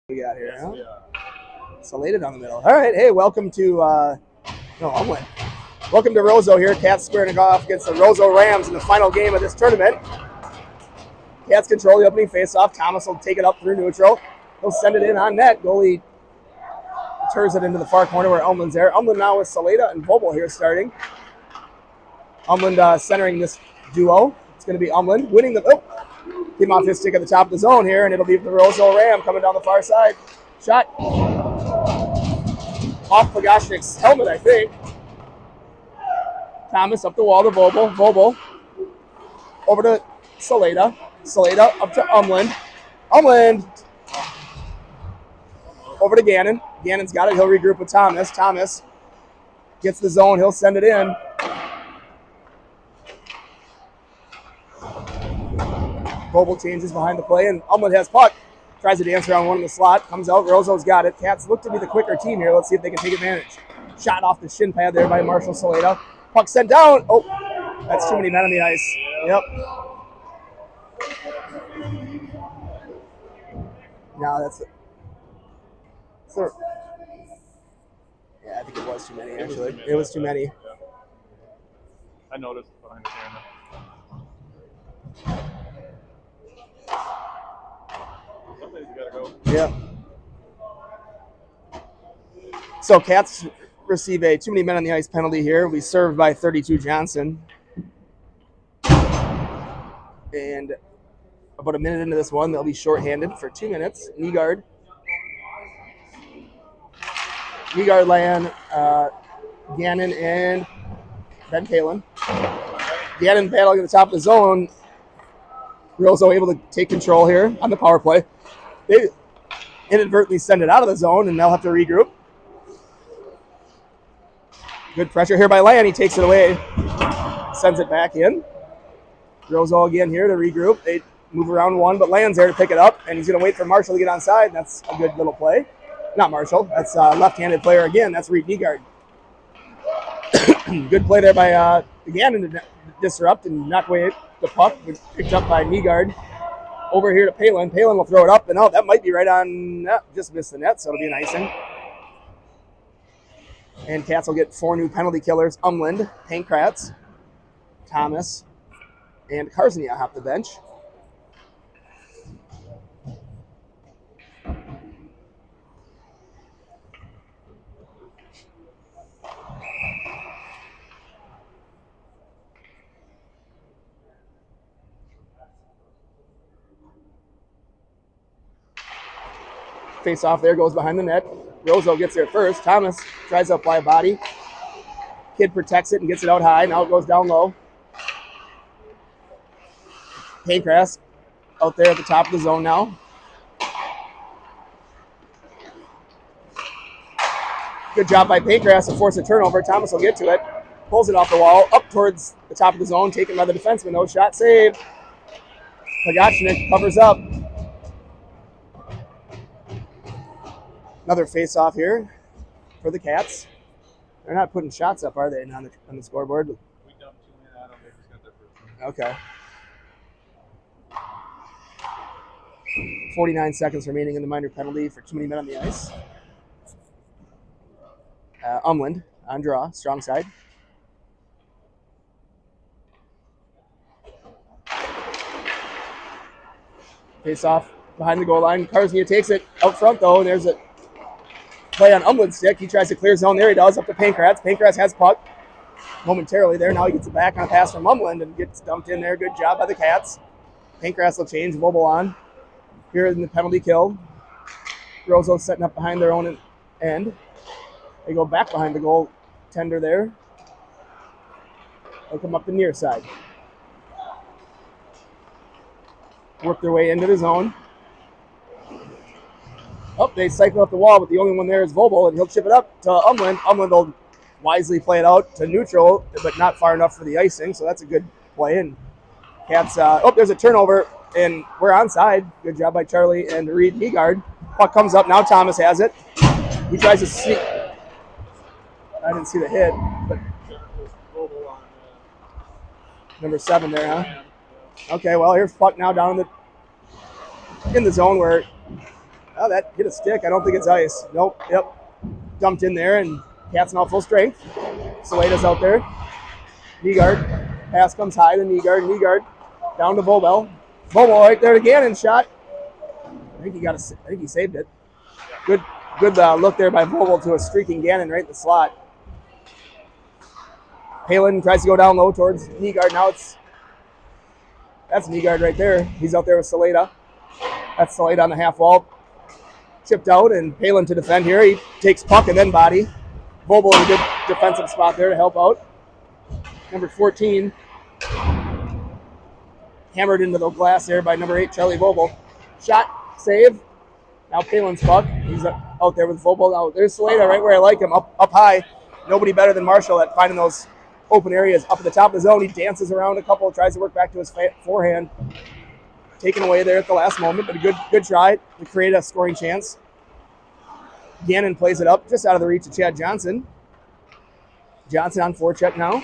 We got here, huh? Salada down the middle. All right, hey, welcome to Umland. Welcome to Roseau here. Cats squaring off against the Roseau Rams in the final game of this tournament. Cats control the opening faceoff. Thomas will take it up through neutral. He'll send it in on net. Goalie turns it into the far corner where Umland's there. Umland now with Salada and Vobel here starting. Umland centering this duo. It's going to be Umland winning the. Came off his stick at the top of the zone here, and it'll be the Roseau Ram coming down the far side. Shot off Pagashnik's helmet, I think. Thomas up the wall to Vobel. Vobel over to Salada. Salada up to Umland. Umland over to Gannon. Gannon's got it. He'll regroup with Thomas. Thomas gets the zone. He'll send it in. Vobel changes behind the play, and Umland has puck. Tries to dance around one in the slot. Comes out. Roseau's got it. Cats look to be the quicker team here. Let's see if they can take advantage. Shot off the shin pad there by Marshall Salada. Puck sent down. Oh, that's too many men on the ice. Yep. No, that's it. Yeah, I think it was too many, actually. It was too many. Yeah. I noticed behind the camera. Somebody's got to go. Yeah. So Cats receive a too many men on the ice penalty here. We served by 32 Johnson. And about a minute into this one, they'll be shorthanded for 2 minutes. Nygaard land, Gannon, and Ben Kalin. Gannon battling at the top of the zone. Roseau able to take control here on the power play. They inadvertently send it out of the zone, and they'll have to regroup. Good pressure here by Land. He takes it away, sends it back in. Roseau again here to regroup. They move around one, but Land's there to pick it up, and he's going to wait for Marshall to get onside. That's a good little play. Not Marshall. That's a left-handed player again. That's Reed Nygaard. Good play there by Gannon to disrupt and knock away the puck. Picked up by Nygaard. Over here to Palin. Palin will throw it up, and that might be right on. Just missed the net, so it'll be an icing. And Cats will get 4 new penalty killers. Umland, Pankratz, Thomas, and Karznia off the bench. Face off there, goes behind the net. Roseau gets there first. Thomas tries to apply a body. Kid protects it and gets it out high. Now it goes down low. Pankratz out there at the top of the zone now. Good job by Pankratz to force a turnover. Thomas will get to it. Pulls it off the wall, up towards the top of the zone, taken by the defenseman. No shot saved. Pagashnik covers up. Another face-off here for the Cats. They're not putting shots up, are they, on the scoreboard? We dumped 2 in. I don't think he's got their first one. Okay. 49 seconds remaining in the minor penalty for too many men on the ice. Umland on draw, strong side. Face-off behind the goal line. Karznia takes it out front, though, and there's a play on Umland's stick. He tries to clear zone. There he does, up to Pankratz. Pankratz has puck momentarily there. Now he gets it back on a pass from Umland and gets dumped in there. Good job by the Cats. Pankratz will change. Vobel on. Here in the penalty kill. Roseau setting up behind their own end. They go back behind the goal tender there. They'll come up the near side. Work their way into the zone. Oh, they cycle up the wall, but the only one there is Vobel, and he'll chip it up to Umland. Umland will wisely play it out to neutral, but not far enough for the icing, so that's a good play. And Cats, there's a turnover, and we're onside. Good job by Charlie and Reed Nygaard. Puck comes up, now Thomas has it. He tries to sneak. I didn't see the hit, but number 7 there, huh? Okay, well, here's puck now down in the zone where Oh, that hit a stick. I don't think it's ice. Nope. Yep. Dumped in there, and Cats now full strength. Saleda's out there. Nygaard. Pass comes high to Nygaard. Nygaard down to Vobel. Vobel right there to Gannon's shot. I think he saved it. Good look there by Vobel to a streaking Gannon right in the slot. Palin tries to go down low towards Nygaard. Now that's Nygaard right there. He's out there with Saleda. That's Saleda on the half wall. Chipped out, and Palin to defend here. He takes puck and then body. Vobel in a good defensive spot there to help out. Number 14. Hammered into the glass there by number 8, Charlie Vobel. Shot, save. Now Palin's puck. He's out there with Vobel. Now there's Saleda right where I like him, up high. Nobody better than Marshall at finding those open areas. Up at the top of the zone, he dances around a couple, tries to work back to his forehand. Taken away there at the last moment, but a good try to create a scoring chance. Gannon plays it up just out of the reach of Chad Johnson. Johnson on forecheck now.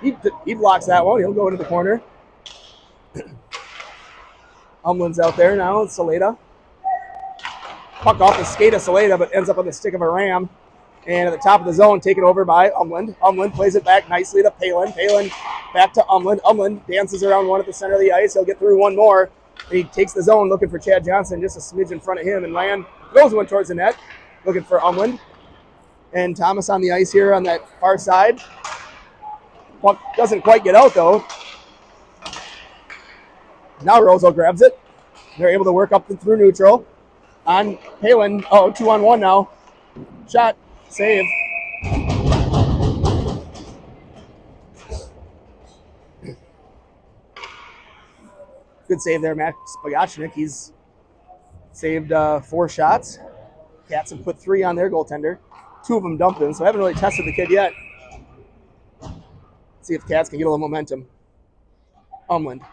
He blocks that one. He'll go into the corner. Umland's out there now. Saleda. Puck off the skate of Saleda, but ends up on the stick of a Ram. And at the top of the zone, taken over by Umland. Umland plays it back nicely to Palin. Palin back to Umland. Umland dances around one at the center of the ice. He'll get through one more. And he takes the zone looking for Chad Johnson, just a smidge in front of him. And Land goes one towards the net, looking for Umland. And Thomas on the ice here on that far side. Puck doesn't quite get out, though. Now Roseau grabs it. They're able to work up and through neutral. On Palin. Oh, 2-on-1 now. Shot. Save. Good save there, Max Bogachnik. He's saved 4 shots. Cats have put 3 on their goaltender. 2 of them dumped in, so I haven't really tested the kid yet. Let's see if Cats can get a little momentum. Umland.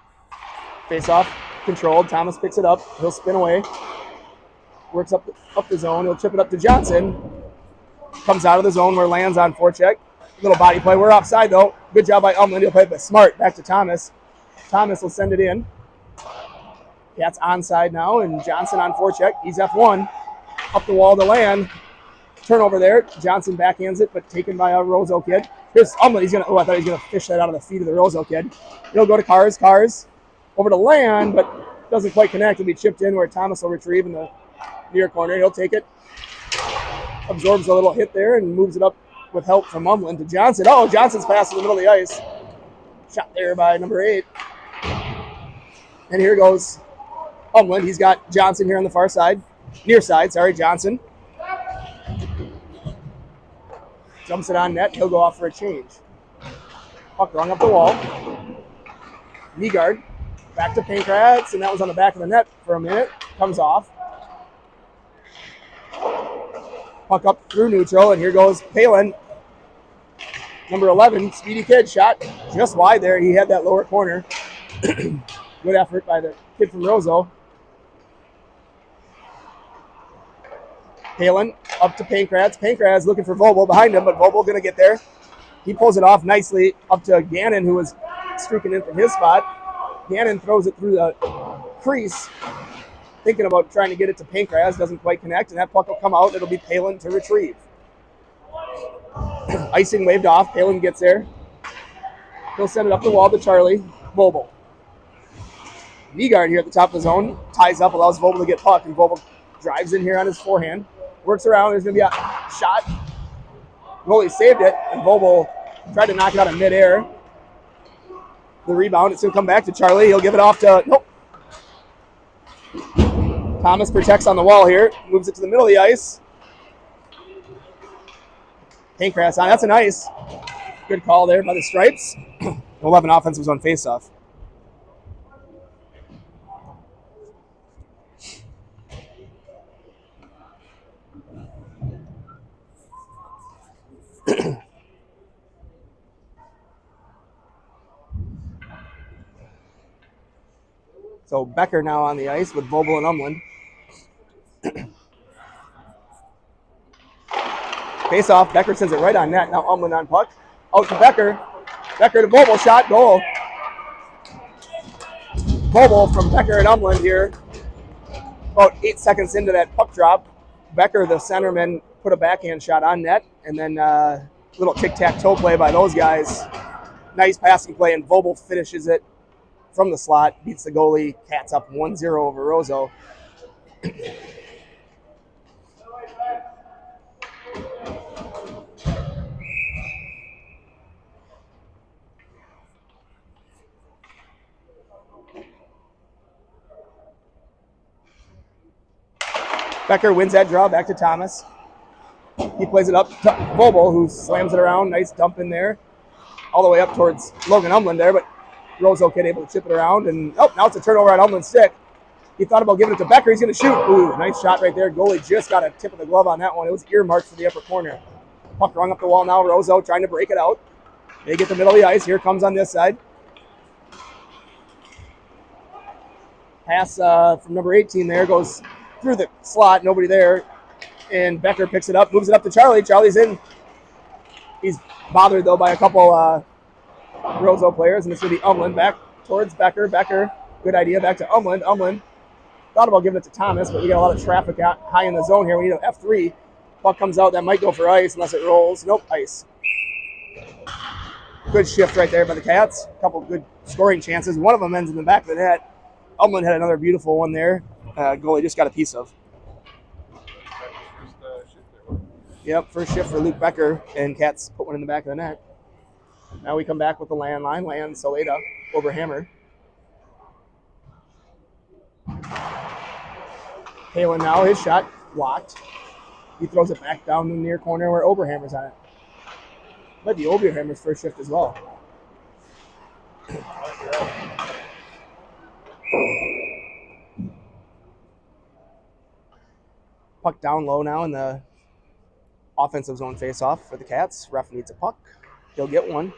Face off, controlled. Thomas picks it up. He'll spin away. Works up the zone. He'll chip it up to Johnson. Comes out of the zone where Land's on forecheck. Little body play. We're offside, though. Good job by Umland. He'll play it, but smart. Back to Thomas. Thomas will send it in. Cats onside now, and Johnson on forecheck. He's F1. Up the wall to Land. Turnover there. Johnson backhands it, but taken by a Roseau kid. Here's Umland. I thought he was going to fish that out of the feet of the Roseau kid. He'll go to Cars. Cars over to Land, but doesn't quite connect. He'll be chipped in where Thomas will retrieve in the near corner. He'll take it. Absorbs a little hit there and moves it up with help from Umland to Johnson. Oh, Johnson's pass in the middle of the ice. Shot there by number 8. And here goes Umland. He's got Johnson here on the far side. Near side, sorry, Johnson. Jumps it on net. He'll go off for a change. Puck rung up the wall. Nygaard. Back to Pankratz, and that was on the back of the net for a minute. Comes off. Puck up through neutral, and here goes Palin. Number 11, speedy kid, shot just wide there. He had that lower corner. Good effort by the kid from Roseau. Palin up to Pankratz. Pankratz looking for Vobel behind him, but Vobel going to get there. He pulls it off nicely up to Gannon, who was streaking in from his spot. Gannon throws it through the crease, thinking about trying to get it to Pankratz. Doesn't quite connect, and that puck will come out. It'll be Palin to retrieve. Icing waved off. Palin gets there. He'll send it up the wall to Charlie. Vobel. Nygaard here at the top of the zone. Ties up, allows Vobel to get puck, and Vobel drives in here on his forehand. Works around. There's going to be a shot. Goalie saved it, and Vobel tried to knock it out of midair. The rebound, it's going to come back to Charlie. He'll give it off to, nope. Thomas protects on the wall here. Moves it to the middle of the ice. Pankratz on. That's a nice. Good call there by the Stripes. 11 offensive zone faceoff. So Becker now on the ice with Vobel and Umland. Face off. Becker sends it right on net. Now Umland on puck. Out to Becker. Becker to Vobel. Shot. Goal. Vobel from Becker and Umland here. about 8 seconds into that puck drop, Becker, the centerman, put a backhand shot on net, and then little tic-tac-toe play by those guys. Nice passing play, and Vobel finishes it from the slot, beats the goalie. Cats up 1-0 over Roseau. Becker wins that draw, back to Thomas. He plays it up to Vobel, who slams it around. Nice dump in there. All the way up towards Logan Umland there, but Roseau kid able to chip it around. And now it's a turnover at Umland's stick. He thought about giving it to Becker. He's going to shoot. Ooh, nice shot right there. Goalie just got a tip of the glove on that one. It was earmarked for the upper corner. Puck rung up the wall now. Roseau trying to break it out. They get the middle of the ice. Here comes on this side. Pass from number 18 there. Goes through the slot. Nobody there. And Becker picks it up. Moves it up to Charlie. Charlie's in. He's bothered, though, by a couple Roseau players. And it's going to be Umland back towards Becker. Becker, good idea. Back to Umland. Umland thought about giving it to Thomas, but we got a lot of traffic out high in the zone here. We need an F3. Puck comes out. That might go for ice unless it rolls. Nope, ice. Good shift right there by the Cats. A couple good scoring chances. One of them ends in the back of the net. Umland had another beautiful one there. Goalie just got a piece of. Yep, first shift for Luke Becker, and Cats put one in the back of the net. Now we come back with the landline. Land, Saleda, over Hammer. Palin now, his shot blocked. He throws it back down the near corner where Oberhammer's on it. Might be Oberhammer's first shift as well. Puck down low now in the offensive zone face-off for the Cats. Ref needs a puck. He'll get one.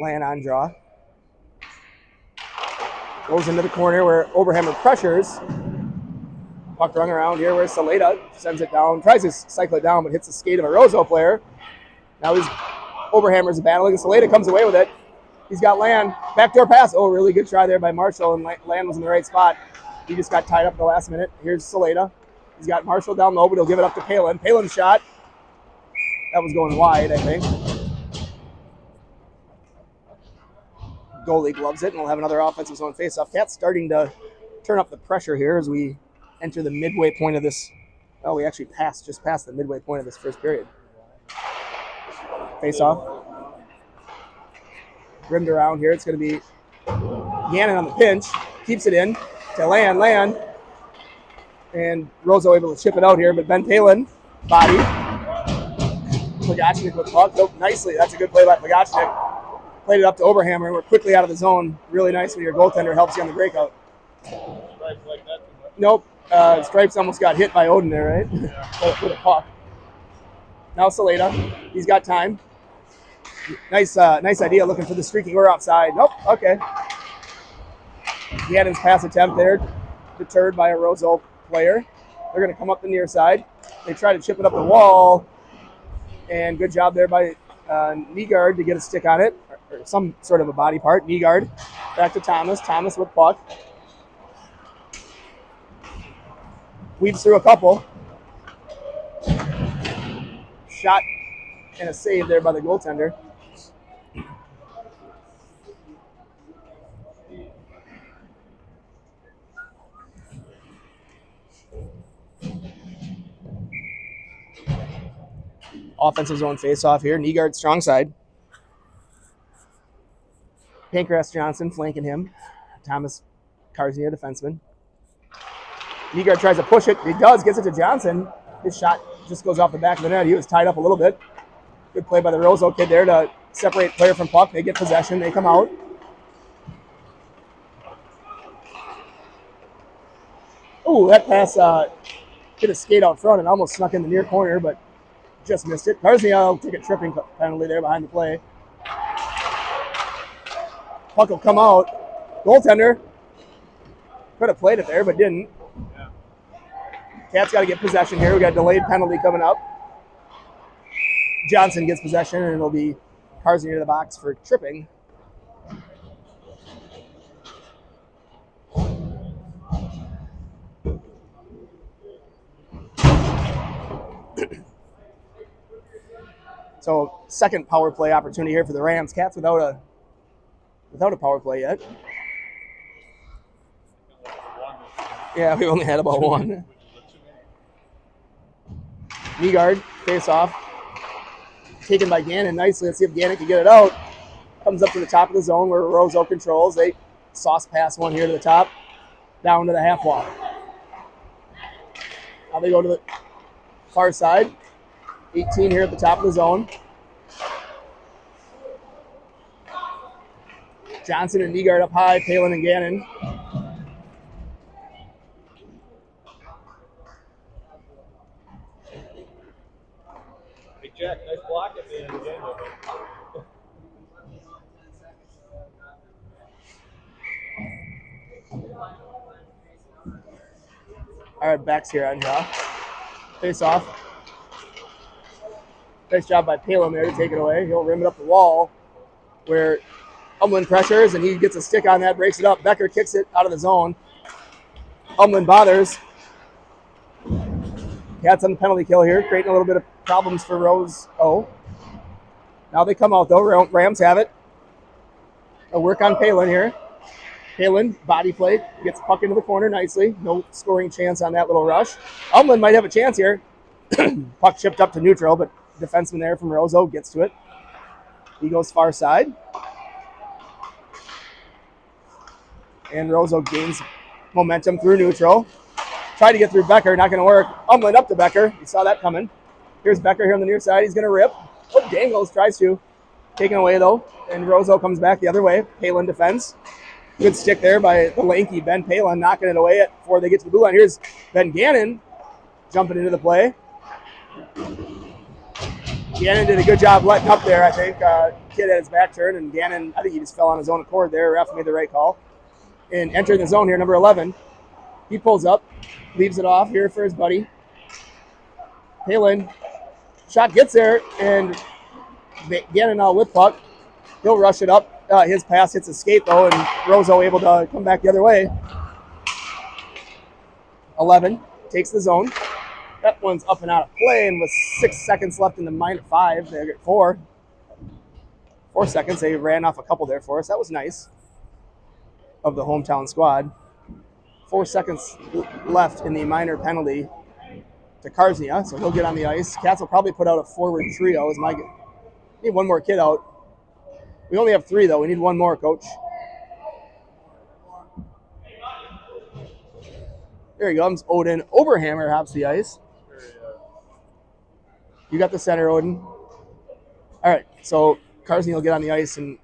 Land on draw. Goes into the corner where Oberhammer pressures. Puck rung around here where Saleda sends it down. Tries to cycle it down, but hits the skate of a Roseau player. Now Oberhammer's battling. Saleda comes away with it. He's got Land. Backdoor pass. Oh, really good try there by Marshall, and Land was in the right spot. He just got tied up at the last minute. Here's Saleda. He's got Marshall down low, but he'll give it up to Palin. Palin's shot. That was going wide, I think. Goalie gloves it, and we'll have another offensive zone face-off. Cats starting to turn up the pressure here as we enter the midway point of this. Oh, we actually just passed the midway point of this first period. Face-off. Rimmed around here. It's going to be Gannon on the pinch. Keeps it in to Land. And Roseau able to chip it out here, but Ben Palin, body. Plagachnik with puck. Oh, nicely. That's a good play by Plagachnik. Played it up to Oberhammer. We're quickly out of the zone. Really nice when your goaltender helps you on the breakout. Stripes like that too much. Nope. Stripes almost got hit by Odin there, right? Yeah. With a puck. Now Saleda. He's got time. Nice idea looking for the streaking. We're outside. Nope. Okay. Gannon's pass attempt there. Deterred by a Roseau player. They're going to come up the near side. They try to chip it up the wall. And good job there by Nygaard to get a stick on it. Or some sort of a body part. Nygaard back to Thomas. Thomas with puck. Weaves through a couple. Shot and a save there by the goaltender. Offensive zone face-off here. Nygaard strong side. Pancras Johnson flanking him. Thomas Karznia, defenseman. Nygaard tries to push it. He does. Gets it to Johnson. His shot just goes off the back of the net. He was tied up a little bit. Good play by the Roseau kid there to separate player from puck. They get possession. They come out. Ooh, that pass hit a skate out front and almost snuck in the near corner, but just missed it. Karznia will take a tripping penalty there behind the play. Puck will come out. Goaltender could have played it there, but didn't. Yeah. Cats got to get possession here. We got a delayed penalty coming up. Johnson gets possession, and it'll be Carsey to the box for tripping. So second power play opportunity here for the Rams. Cats without a power play yet. Yeah, we only had about one. Nygaard, face off. Taken by Gannon nicely. Let's see if Gannon can get it out. Comes up to the top of the zone where Roseau controls. They sauce pass one here to the top. Down to the half wall. Now they go to the far side. 18 here at the top of the zone. Johnson and Nygaard up high. Palin and Gannon. Hey, Jack, nice block at the end of the game. All right, backs here on draw. Face off. Nice job by Palin there to take it away. He'll rim it up the wall where Umland pressures, and he gets a stick on that, breaks it up. Becker kicks it out of the zone. Umland bothers. Cats on the penalty kill here, creating a little bit of problems for Roseau. Now they come out, though. Rams have it. They'll work on Palin here. Palin, body plate, gets puck into the corner nicely. No scoring chance on that little rush. Umland might have a chance here. Puck chipped up to neutral, but defenseman there from Roseau gets to it. He goes far side. And Roseau gains momentum through neutral. Tried to get through Becker, not going to work. Umland up to Becker. You saw that coming. Here's Becker here on the near side. He's going to rip. Oh, Dangles tries to. Taken away, though. And Roseau comes back the other way. Palin defense. Good stick there by the lanky Ben Palin, knocking it away before they get to the blue line. Here's Ben Gannon jumping into the play. Gannon did a good job letting up there, I think. Kid had his back turned, and Gannon, I think he just fell on his own accord there. Ref made the right call. And entering the zone here, number 11. He pulls up, leaves it off here for his buddy. Palin, shot gets there, and Gannon now with puck. He'll rush it up. His pass hits a skate, though, and Roseau able to come back the other way. 11 takes the zone. That one's up and out of play, and with 6 seconds left in the -5, they get 4 seconds. They ran off a couple there for us. That was nice of the hometown squad. 4 seconds left in the minor penalty to Karznia, so he'll get on the ice. Cats will probably put out a forward trio. Need one more kid out. We only have 3, though. We need one more, Coach. There he comes. Odin Oberhammer hops the ice. You got the center, Odin. All right, so Karznia will get on the ice in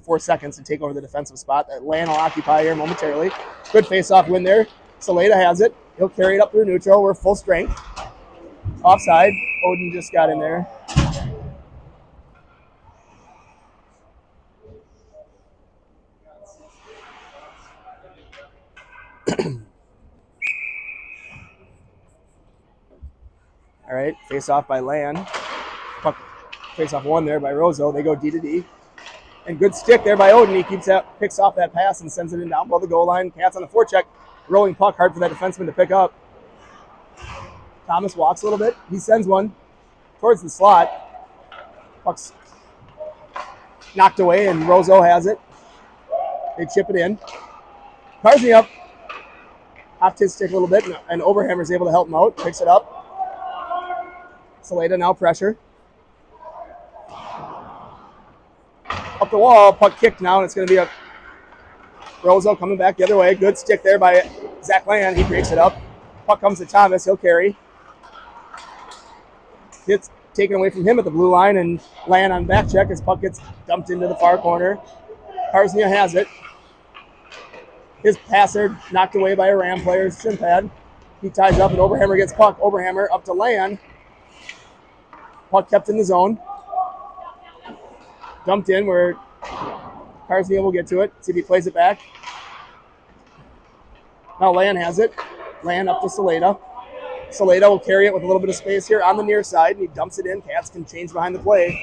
4 seconds to take over the defensive spot that Lan will occupy here momentarily. Good face-off win there. Saleda has it. He'll carry it up through neutral. We're full strength. Offside. Odin just got in there. All right, face off by Lan. Face off one there by Roseau. They go D to D. And good stick there by Odin. He picks off that pass and sends it in down below the goal line. Cats on the forecheck. Rolling puck, hard for that defenseman to pick up. Thomas walks a little bit. He sends one towards the slot. Puck's knocked away, and Roseau has it. They chip it in. Karznia up. Hopped his stick a little bit, and Oberhammer's able to help him out. Picks it up. Saleda now pressure. Up the wall, puck kicked now, and it's going to be a Roseau coming back the other way. Good stick there by Zach Land. He breaks it up. Puck comes to Thomas. He'll carry. Gets taken away from him at the blue line, and Land on back check. His puck gets dumped into the far corner. Karznia has it. His passer knocked away by a Ram player's shin pad. He ties up, and Oberhammer gets puck. Oberhammer up to Land. Puck kept in the zone. Dumped in where Karznia will get to it. See if he plays it back. Now Land has it. Land up to Saleda. Saleda will carry it with a little bit of space here on the near side, and he dumps it in. Cats can change behind the play.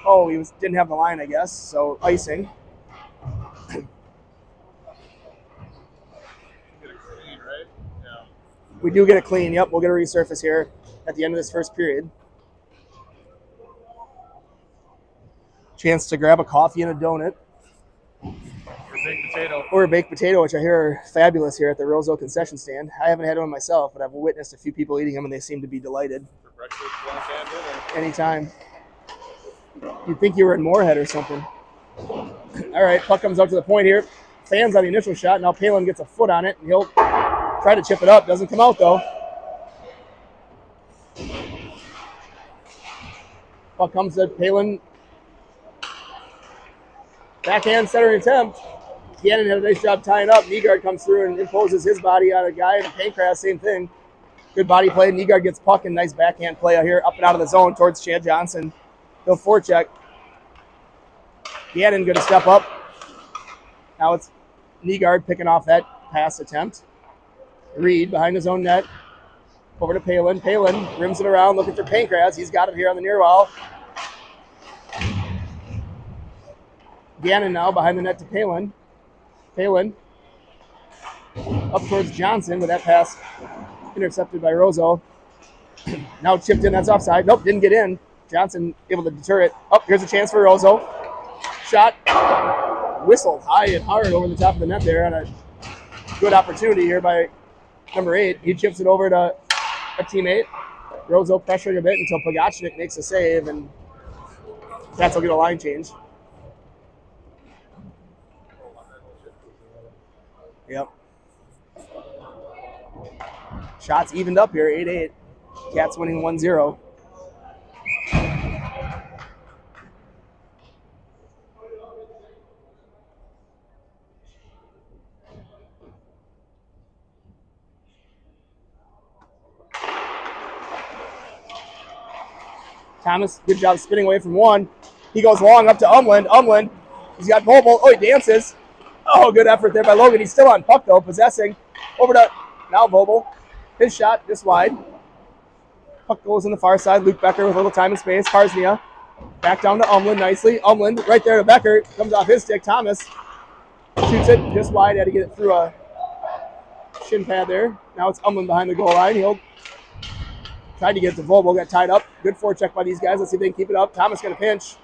Oh, didn't have the line, I guess. So icing. Get a clean, right? Yeah. We do get a clean. Yep, we'll get a resurface here at the end of this first period. Chance to grab a coffee and a donut. Or baked potato. Or a baked potato, which I hear are fabulous here at the Roseau concession stand. I haven't had one myself, but I've witnessed a few people eating them, and they seem to be delighted. For breakfast, lunch, and dinner. Anytime. You'd think you were in Moorhead or something. All right, puck comes out to the point here. Fans on the initial shot. Now Palin gets a foot on it, and he'll try to chip it up. Doesn't come out, though. Puck comes to Palin. Backhand center attempt. Gannon had a nice job tying up. Nygaard comes through and imposes his body on a guy. And Pancras, same thing. Good body play. Nygaard gets puck and nice backhand play out here up and out of the zone towards Chad Johnson. He'll forecheck. Gannon going to step up. Now it's Nygaard picking off that pass attempt. Reed behind his own net. Over to Palin. Palin rims it around looking for Pancras. He's got it here on the near wall. Gannon now behind the net to Palin. Palin up towards Johnson with that pass intercepted by Roseau. Now chipped in, that's offside. Nope, didn't get in. Johnson able to deter it. Oh, here's a chance for Roseau. Shot whistled high and hard over the top of the net there on a good opportunity here by number 8. He chips it over to a teammate. Roseau pressuring a bit until Pogachnik makes a save, and Cats will get a line change. Yep. Shots evened up here, 8-8. Cats winning 1-0. Thomas, good job spinning away from one. He goes long up to Umland. Umland, he's got Vobel. Oh, he dances. Oh, good effort there by Logan. He's still on puck, though, possessing. Over to now Vobel. His shot just wide. Puck goes in the far side. Luke Becker with a little time and space. Karsnia back down to Umland nicely. Umland right there to Becker. Comes off his stick. Thomas shoots it just wide. Had to get it through a shin pad there. Now it's Umland behind the goal line. He'll try to get it to Vobel. Got tied up. Good forecheck by these guys. Let's see if they can keep it up. Thomas got a pinch.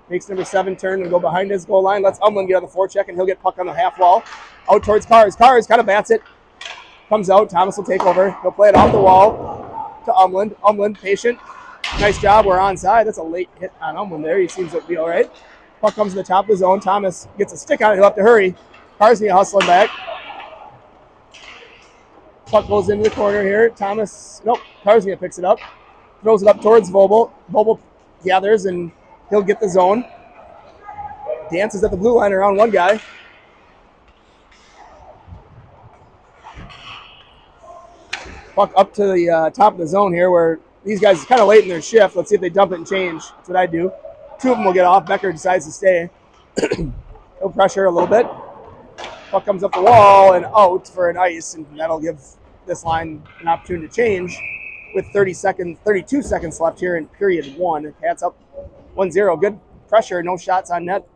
Makes number 7 turn and go behind his goal line. Lets Umland get on the forecheck, and he'll get puck on the half wall. Out towards Cars. Cars kind of bats it. Comes out. Thomas will take over. He'll play it off the wall to Umland. Umland, patient. Nice job. We're onside. That's a late hit on Umland there. He seems to be all right. Puck comes to the top of the zone. Thomas gets a stick on it. He'll have to hurry. Carsnia hustling back. Puck goes into the corner here. Thomas, nope. Carsnia picks it up. Throws it up towards Vobel. Vobel gathers, and he'll get the zone. Dances at the blue line around one guy. Puck up to the top of the zone here where these guys are kind of late in their shift. Let's see if they dump it and change. That's what I do. 2 of them will get off. Becker decides to stay. He'll pressure a little bit. Puck comes up the wall and out for an ice, and that'll give this line an opportunity to change with 32 seconds left here in period 1. Cats up 1-0. Good pressure. No shots on net,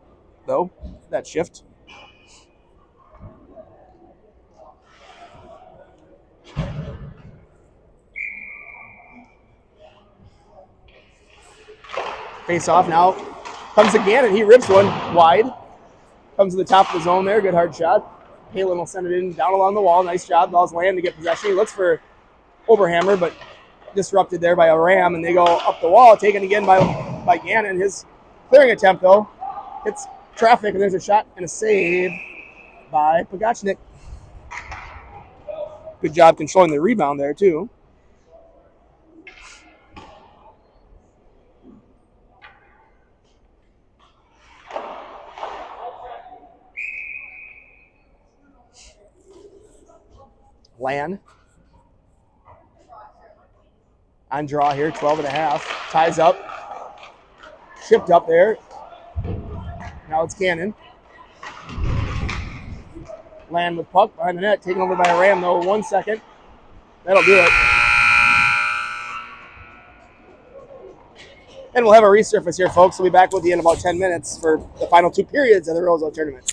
though, that shift. Face off now. Comes again, and he rips one wide. Comes to the top of the zone there. Good hard shot. Palin will send it in down along the wall. Nice job. Ball's land to get possession. He looks for Oberhammer, but disrupted there by a ram, and they go up the wall. Taken again by Gannon. His clearing attempt, though, hits traffic, and there's a shot and a save by Pogachnik. Good job controlling the rebound there, too. Lan on draw here, 12.5. Ties up. Shipped up there. Now it's Cannon. Lan with puck behind the net, taken over by a ram, though. 1 second. That'll do it. And we'll have a resurface here, folks. We'll be back with you in about 10 minutes for the final 2 periods of the Roseau tournament.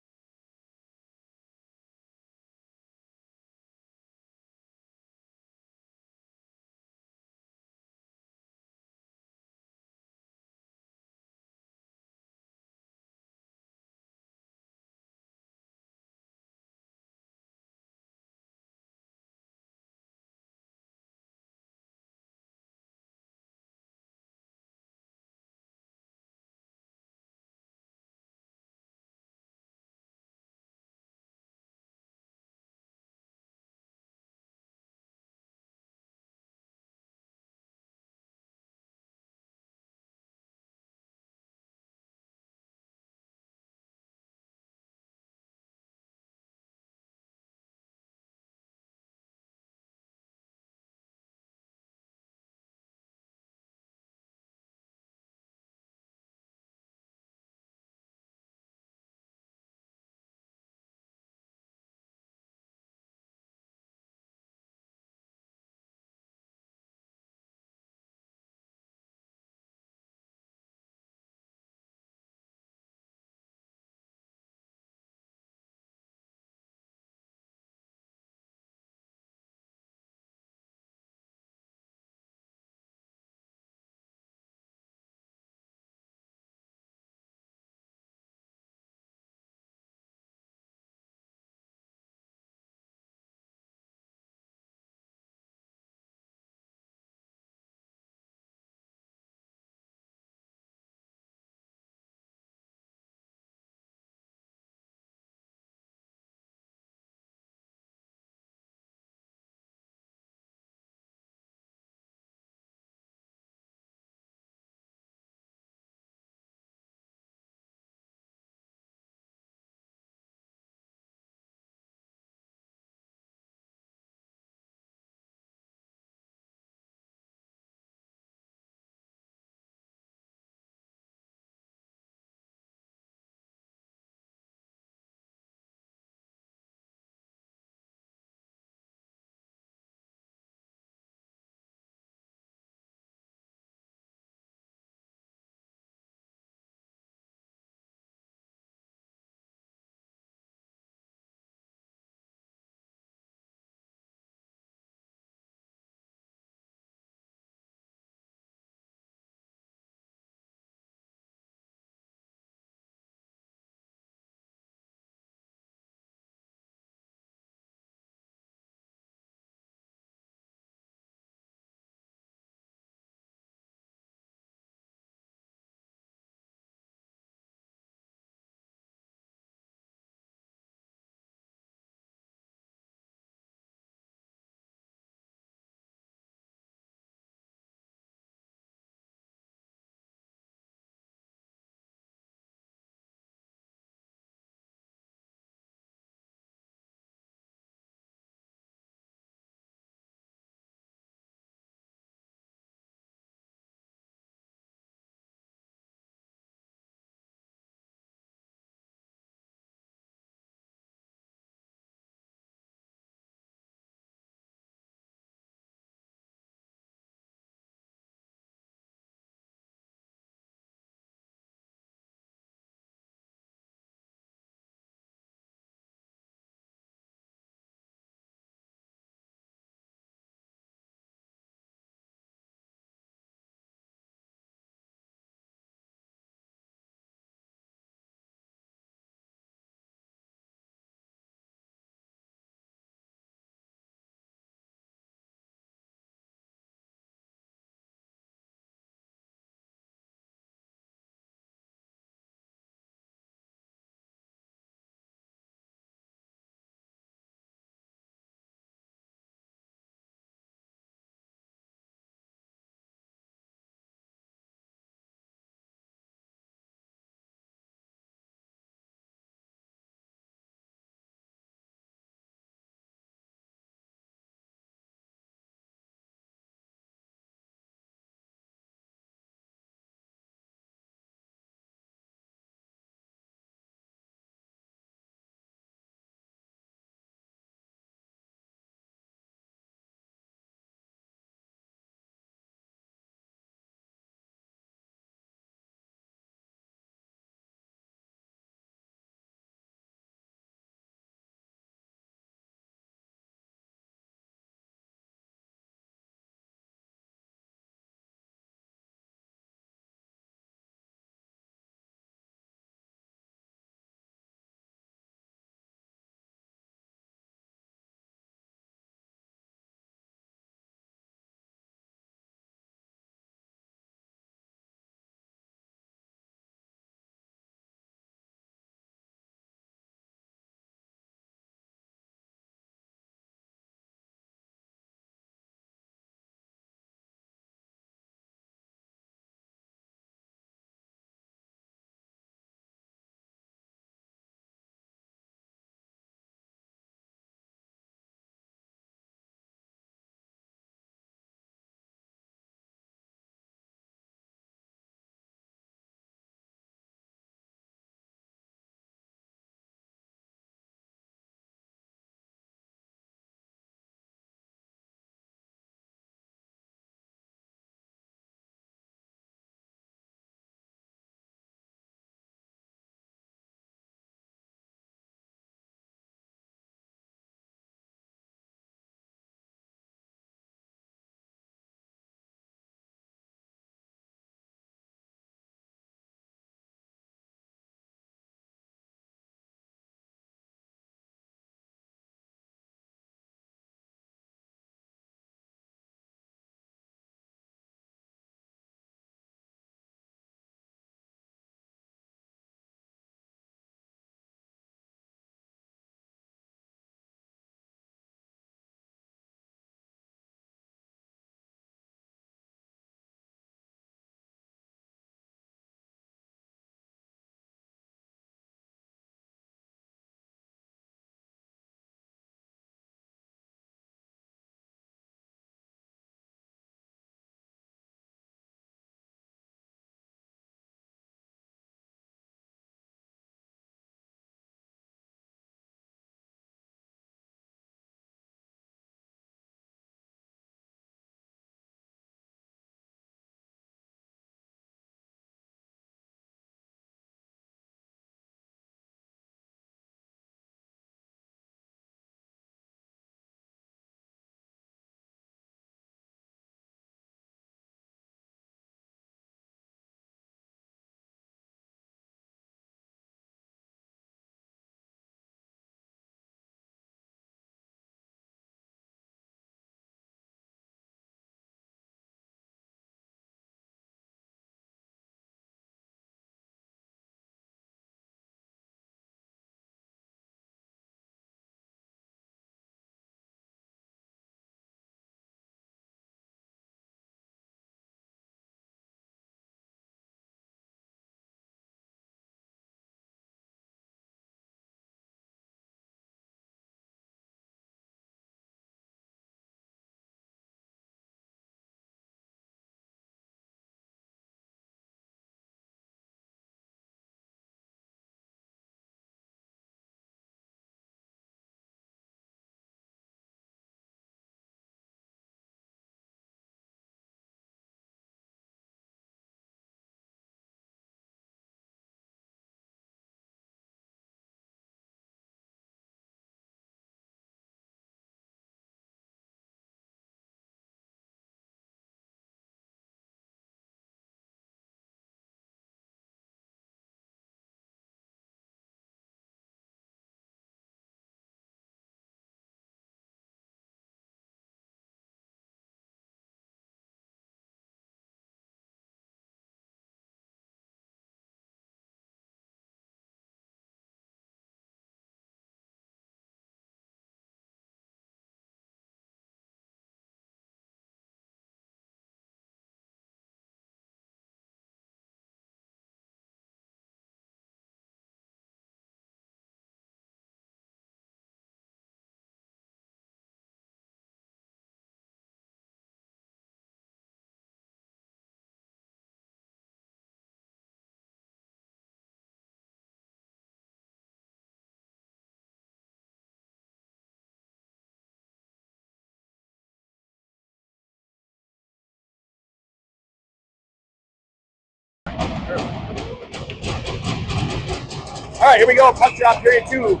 right, here we go. Puck drop period 2.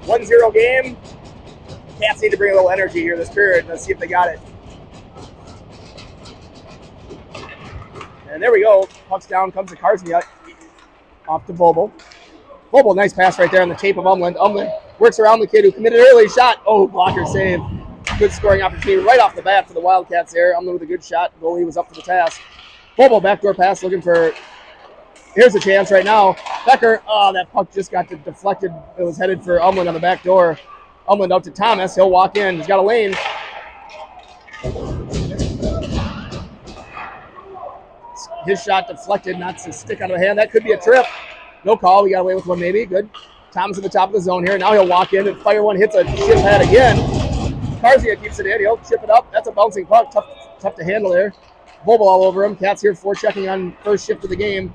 1-0 game. Cats need to bring a little energy here this period. Let's see if they got it. And there we go. Puck's down, comes to Karsniuk. Off to Boble. Boble, nice pass right there on the tape of Umland. Umland works around the kid who committed an early shot. Oh, blocker save. Good scoring opportunity right off the bat for the Wildcats there. Umland with a good shot. Goalie was up to the task. Boble, backdoor pass looking for... Here's a chance right now. Becker, oh, that puck just got deflected. It was headed for Umland on the back door. Umland out to Thomas. He'll walk in. He's got a lane. His shot deflected, not to stick out of the hand. That could be a trip. No call. We got away with one maybe. Good. Thomas at the top of the zone here. Now he'll walk in and fire one. Hits a ship pad again. Karzia keeps it in. He'll chip it up. That's a bouncing puck. Tough to handle there. Boble all over him. Cats here forechecking on first shift of the game.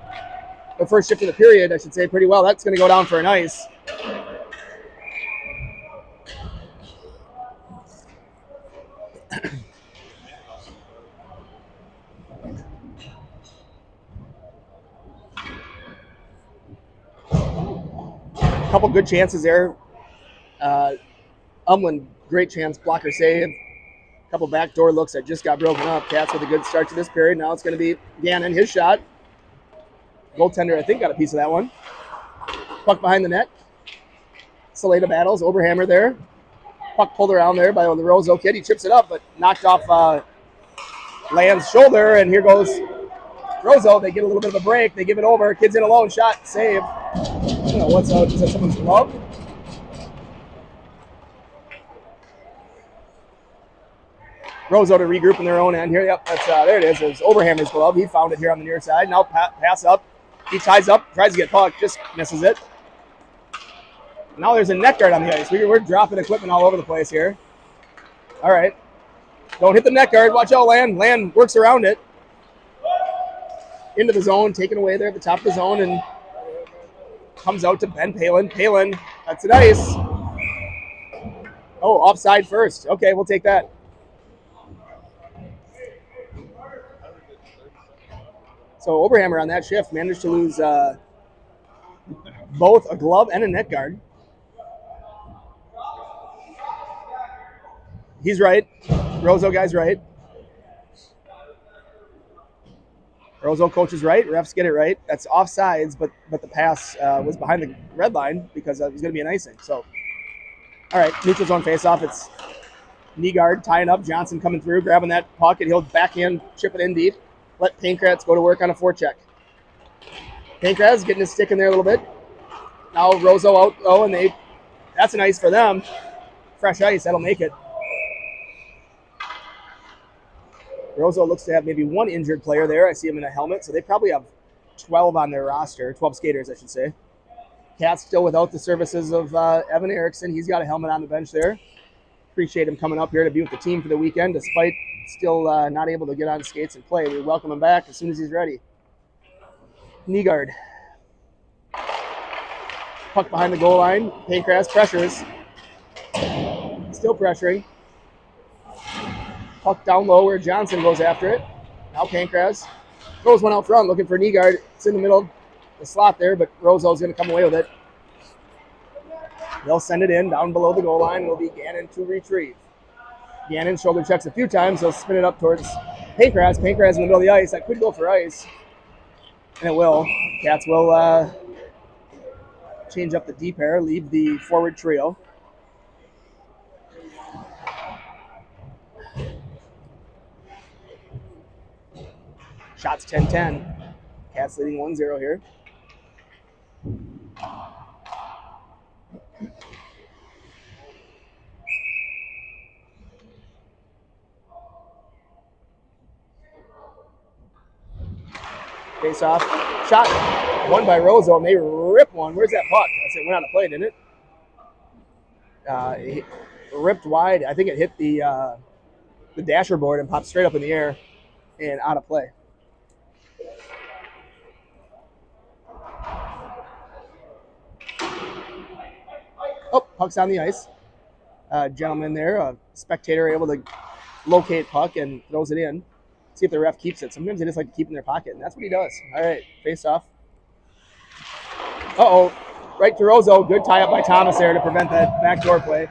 The first shift of the period, I should say, pretty well. That's going to go down for an ice. Couple good chances there. Umland, great chance, blocker save. Couple backdoor looks that just got broken up. Cats with a good start to this period. Now it's going to be Gannon, his shot. Goaltender, I think, got a piece of that one. Puck behind the net. Saleda battles, Oberhammer there. Puck pulled around there by the Roseau kid. He chips it up, but knocked off Land's shoulder, and here goes Roseau. They get a little bit of a break. They give it over. Kid's in alone. Shot, save. I don't know what's out. Is that someone's glove? Roseau to regroup in their own end here. Yep, that's there it is. There's Oberhammer's glove. He found it here on the near side. Now pass up. He ties up, tries to get puck, just misses it. Now there's a net guard on the ice. We're dropping equipment all over the place here. All right. Don't hit the net guard. Watch out, Land. Land works around it. Into the zone, taken away there at the top of the zone, and comes out to Ben Palin. Palin, that's an ice. Oh, offside first. Okay, we'll take that. So Oberhammer on that shift managed to lose both a glove and a net guard. He's right. Roseau guy's right. Roseau coach is right. Refs get it right. That's offsides, but the pass was behind the red line because it was going to be an icing. So, all right, neutral zone faceoff. It's Nygaard tying up. Johnson coming through, grabbing that puck, and he'll backhand chip it in deep. Let Pankratz go to work on a forecheck. Pankratz getting his stick in there a little bit. Now Roseau out, and that's an ice for them. Fresh ice, that'll make it. Roseau looks to have maybe one injured player there. I see him in a helmet, so they probably have 12 on their roster, 12 skaters, I should say. Cats still without the services of Evan Erickson. He's got a helmet on the bench there. Appreciate him coming up here to be with the team for the weekend, despite still not able to get on skates and play. We welcome him back as soon as he's ready. Nygaard. Puck behind the goal line. Pankratz pressures. Still pressuring. Puck down low where Johnson goes after it. Now Pankratz throws one out front looking for Nygaard. It's in the middle of the slot there, but Roseau's going to come away with it. They'll send it in down below the goal line. Will be Gannon to retrieve. Gannon shoulder checks a few times. He'll spin it up towards Pankratz. Pankratz in the middle of the ice. That could go for ice. And it will. Cats will change up the D pair, leave the forward trio. Shots 10-10. Cats leading 1-0 here. Face off. Shot won by Roseau, and they rip one. Where's that puck? I said it went out of play, didn't it? It ripped wide. I think it hit the dasher board and popped straight up in the air and out of play. Oh, puck's on the ice. Gentleman there, a spectator able to locate puck and throws it in. See if the ref keeps it. Sometimes they just like to keep it in their pocket, and that's what he does. All right, face off. Uh-oh. Right to Roseau. Good tie up by Thomas there to prevent that backdoor play.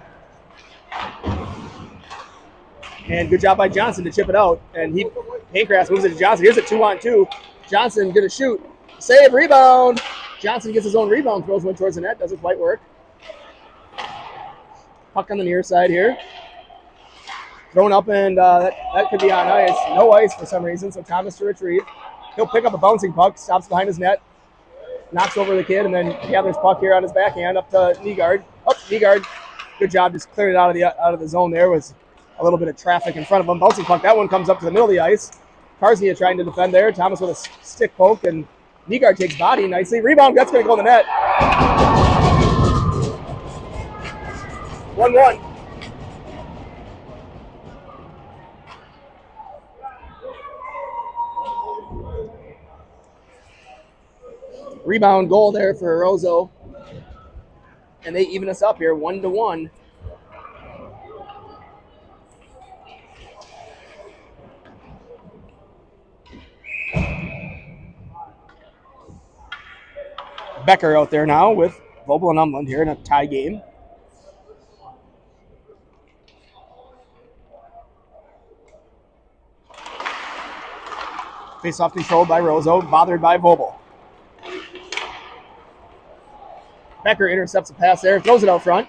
And good job by Johnson to chip it out. And Pancras moves it to Johnson. Here's a 2-on-2. Johnson gonna shoot. Save, rebound. Johnson gets his own rebound, throws one towards the net. Doesn't quite work. Puck on the near side here. Thrown up, and that could be on ice. No ice for some reason, so Thomas to retrieve. He'll pick up a bouncing puck, stops behind his net, knocks over the kid, and then gathers puck here on his backhand up to Nygaard. Oh, Nygaard, good job, just cleared it out of the zone there. Was a little bit of traffic in front of him. Bouncing puck, that one comes up to the middle of the ice. Karsnia trying to defend there. Thomas with a stick poke, and Nygaard takes body nicely. Rebound, that's going to go in the net. 1-1. Rebound goal there for Roseau. And they even us up here, 1-1. Becker out there now with Vobel and Umland here in a tie game. Face-off controlled by Roseau, bothered by Vobel. Becker intercepts a pass there, throws it out front.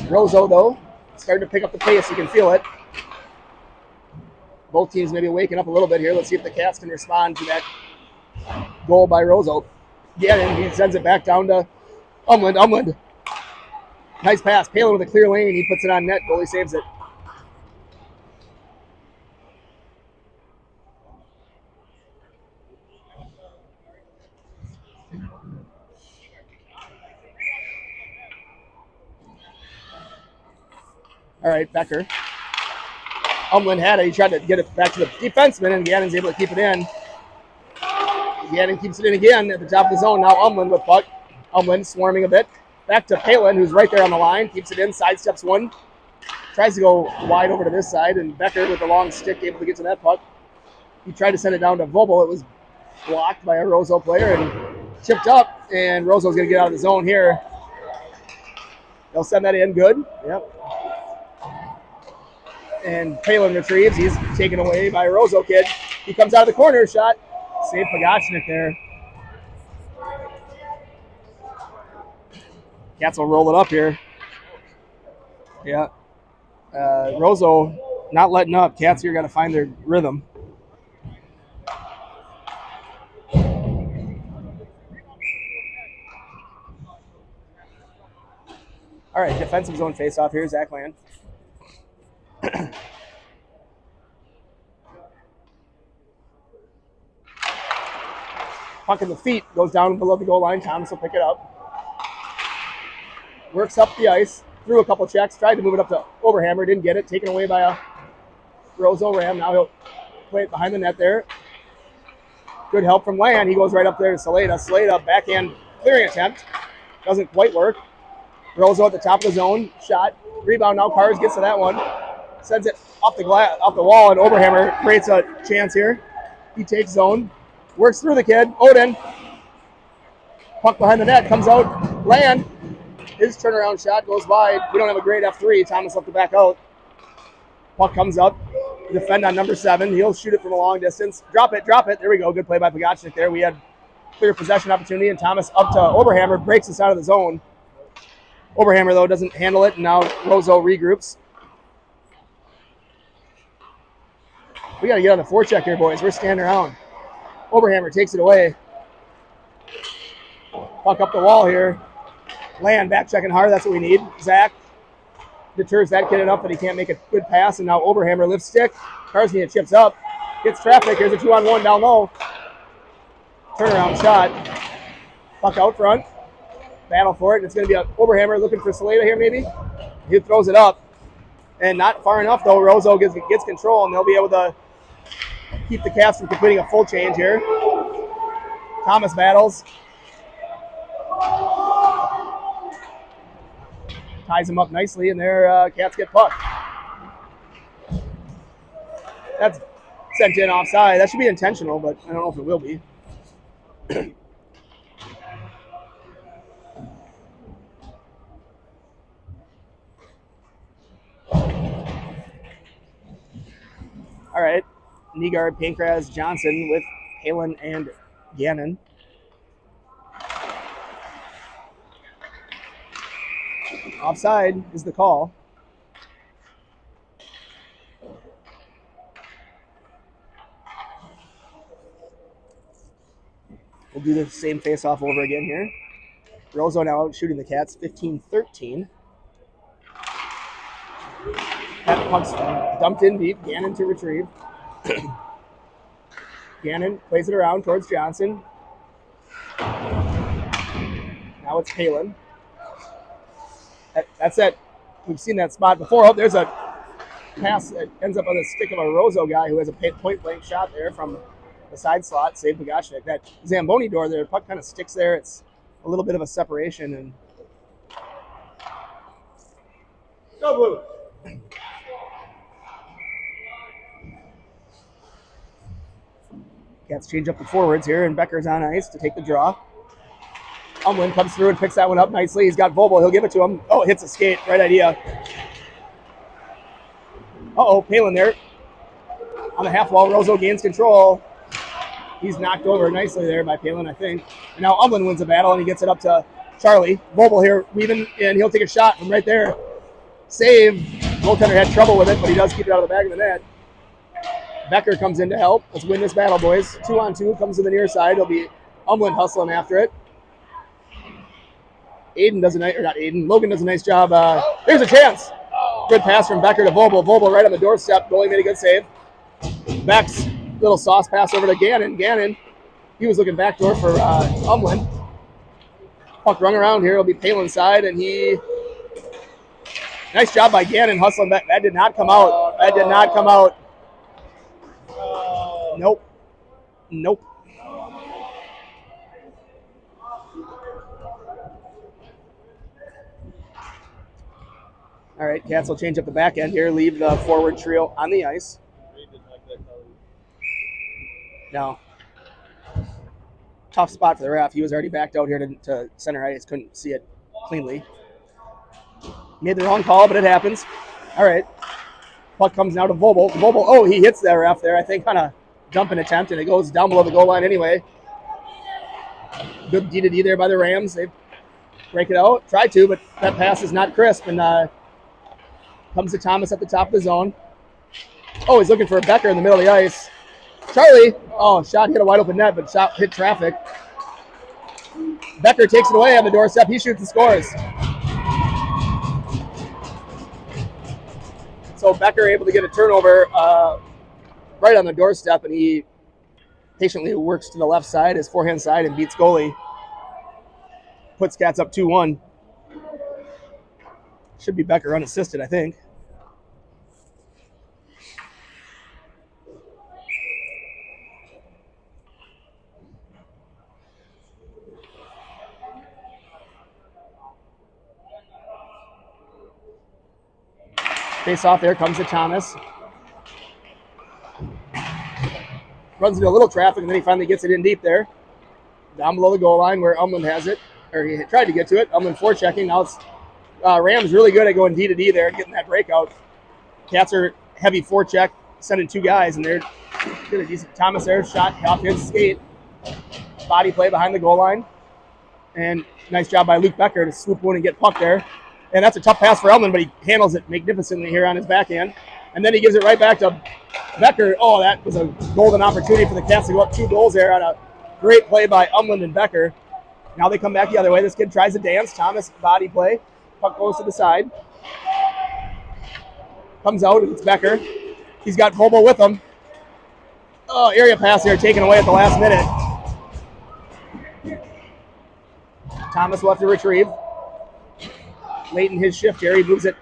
Roseau, though, starting to pick up the pace. You can feel it. Both teams maybe waking up a little bit here. Let's see if the Cats can respond to that goal by Roseau. Yeah, and he sends it back down to Umland. Umland. Nice pass. Palin with a clear lane. He puts it on net. Goalie saves it. All right, Becker. Umland had it. He tried to get it back to the defenseman, and Gannon's able to keep it in. Gannon keeps it in again at the top of the zone. Now Umland with puck. Umland swarming a bit. Back to Palin, who's right there on the line. Keeps it in, sidesteps one. Tries to go wide over to this side, and Becker with the long stick able to get to that puck. He tried to send it down to Vobel. It was blocked by a Roseau player and chipped up, and Roseau's going to get out of the zone here. They'll send that in good. Yep. And Palin retrieves. He's taken away by a Roseau kid. He comes out of the corner, shot. Save Pagachnik there. Cats will roll it up here. Yeah. Roseau not letting up. Cats here got to find their rhythm. All right, defensive zone face-off here. Zach Land. Puck in the feet, goes down below the goal line. Thomas will pick it up. Works up the ice, threw a couple checks, tried to move it up to Oberhammer, didn't get it. Taken away by a Roseau Ram. Now he'll play it behind the net there. Good help from Land. He goes right up there to Saleda. Saleda, backhand clearing attempt. Doesn't quite work. Roseau at the top of the zone. Shot. Rebound now. Cars gets to that one. Sends it off the wall, and Oberhammer creates a chance here. He takes zone. Works through the kid. Odin. Puck behind the net. Comes out. Land. His turnaround shot goes wide. We don't have a great F3. Thomas left to back out. Puck comes up. Defend on number 7. He'll shoot it from a long distance. Drop it. There we go. Good play by Pagachnik there. We had clear possession opportunity, and Thomas up to Oberhammer. Breaks us out of the zone. Oberhammer, though, doesn't handle it, and now Roseau regroups. We got to get on the forecheck here, boys. We're standing around. Oberhammer takes it away. Puck up the wall here. Land back checking hard. That's what we need. Zach deters that kid enough that he can't make a good pass, and now Oberhammer lifts stick. Karsnia chips up. Gets traffic. Here's a 2-on-1 down low. Turnaround shot. Puck out front. Battle for it. And it's going to be a Oberhammer looking for Saleda here maybe. He throws it up. And not far enough, though. Roseau gets control, and they'll be able to keep the Cats from completing a full change here. Thomas battles. Ties him up nicely, and their Cats get puck. That's sent in offside. That should be intentional, but I don't know if it will be. All right. Knee guard, Pancras, Johnson with Palin and Gannon. Offside is the call. We'll do the same face-off over again here. Roseau now shooting the Cats 15-13. That puck's dumped in deep. Gannon to retrieve. Gannon plays it around towards Johnson. Now it's Palin. That's it. We've seen that spot before. Oh, there's a pass that ends up on the stick of a Roseau guy who has a point-blank shot there from the side slot. Save Pagashnik. That Zamboni door there, the puck kind of sticks there. It's a little bit of a separation. And go Blue. Cats change up the forwards here, and Becker's on ice to take the draw. Umlin comes through and picks that one up nicely. He's got Vobel. He'll give it to him. Oh, hits a skate. Right idea. Uh-oh, Palin there. On the half wall, Roseau gains control. He's knocked over nicely there by Palin, I think. And now Umlin wins the battle, and he gets it up to Charlie. Vobel here weaving, and he'll take a shot from right there. Save. Goaltender had trouble with it, but he does keep it out of the back of the net. Becker comes in to help. Let's win this battle, boys. 2-on-2 comes to the near side. It'll be Umlin hustling after it. Logan does a nice job. There's a chance. Good pass from Becker to Vobel. Vobel right on the doorstep. Goalie made a good save. Beck's little sauce pass over to Gannon. Gannon, he was looking backdoor for Umlin. Puck rung around here. It'll be Palin's side, and he... Nice job by Gannon hustling back. That did not come out. That did not come out. Nope. Nope. All right, Cats will change up the back end here, leave the forward trio on the ice. No. Tough spot for the ref. He was already backed out here to center ice, couldn't see it cleanly. Made the wrong call, but it happens. All right. Puck comes now to Vobel. Vobel, oh, he hits that ref there, I think, on a dumping attempt, and it goes down below the goal line anyway. Good D-to-D there by the Rams. They break it out. Try to, but that pass is not crisp, and comes to Thomas at the top of the zone. Oh, he's looking for a Becker in the middle of the ice. Charlie, oh, shot hit a wide open net, but shot hit traffic. Becker takes it away on the doorstep. He shoots and scores. So Becker able to get a turnover right on the doorstep, and he patiently works to the left side, his forehand side, and beats goalie. Puts Cats up 2-1. Should be Becker unassisted, I think. Face off there comes to Thomas. Runs into a little traffic, and then he finally gets it in deep there. Down below the goal line where Umlin has it, or he tried to get to it. Umlin forechecking. Now it's Rams really good at going D-to-D there and getting that breakout. Cats are heavy forecheck, sending two guys, and they're good. Thomas there, shot off his skate. Body play behind the goal line. And nice job by Luke Becker to swoop one and get puck there. And that's a tough pass for Umlin, but he handles it magnificently here on his backhand. And then he gives it right back to Becker. Oh, that was a golden opportunity for the Cats to go up 2 goals there on a great play by Umlin and Becker. Now they come back the other way. This kid tries to dance. Thomas, body play. Puck goes to the side. Comes out. It's Becker. He's got Vobel with him. Oh, area pass here taken away at the last minute. Thomas will have to retrieve. Late in his shift here, he moves it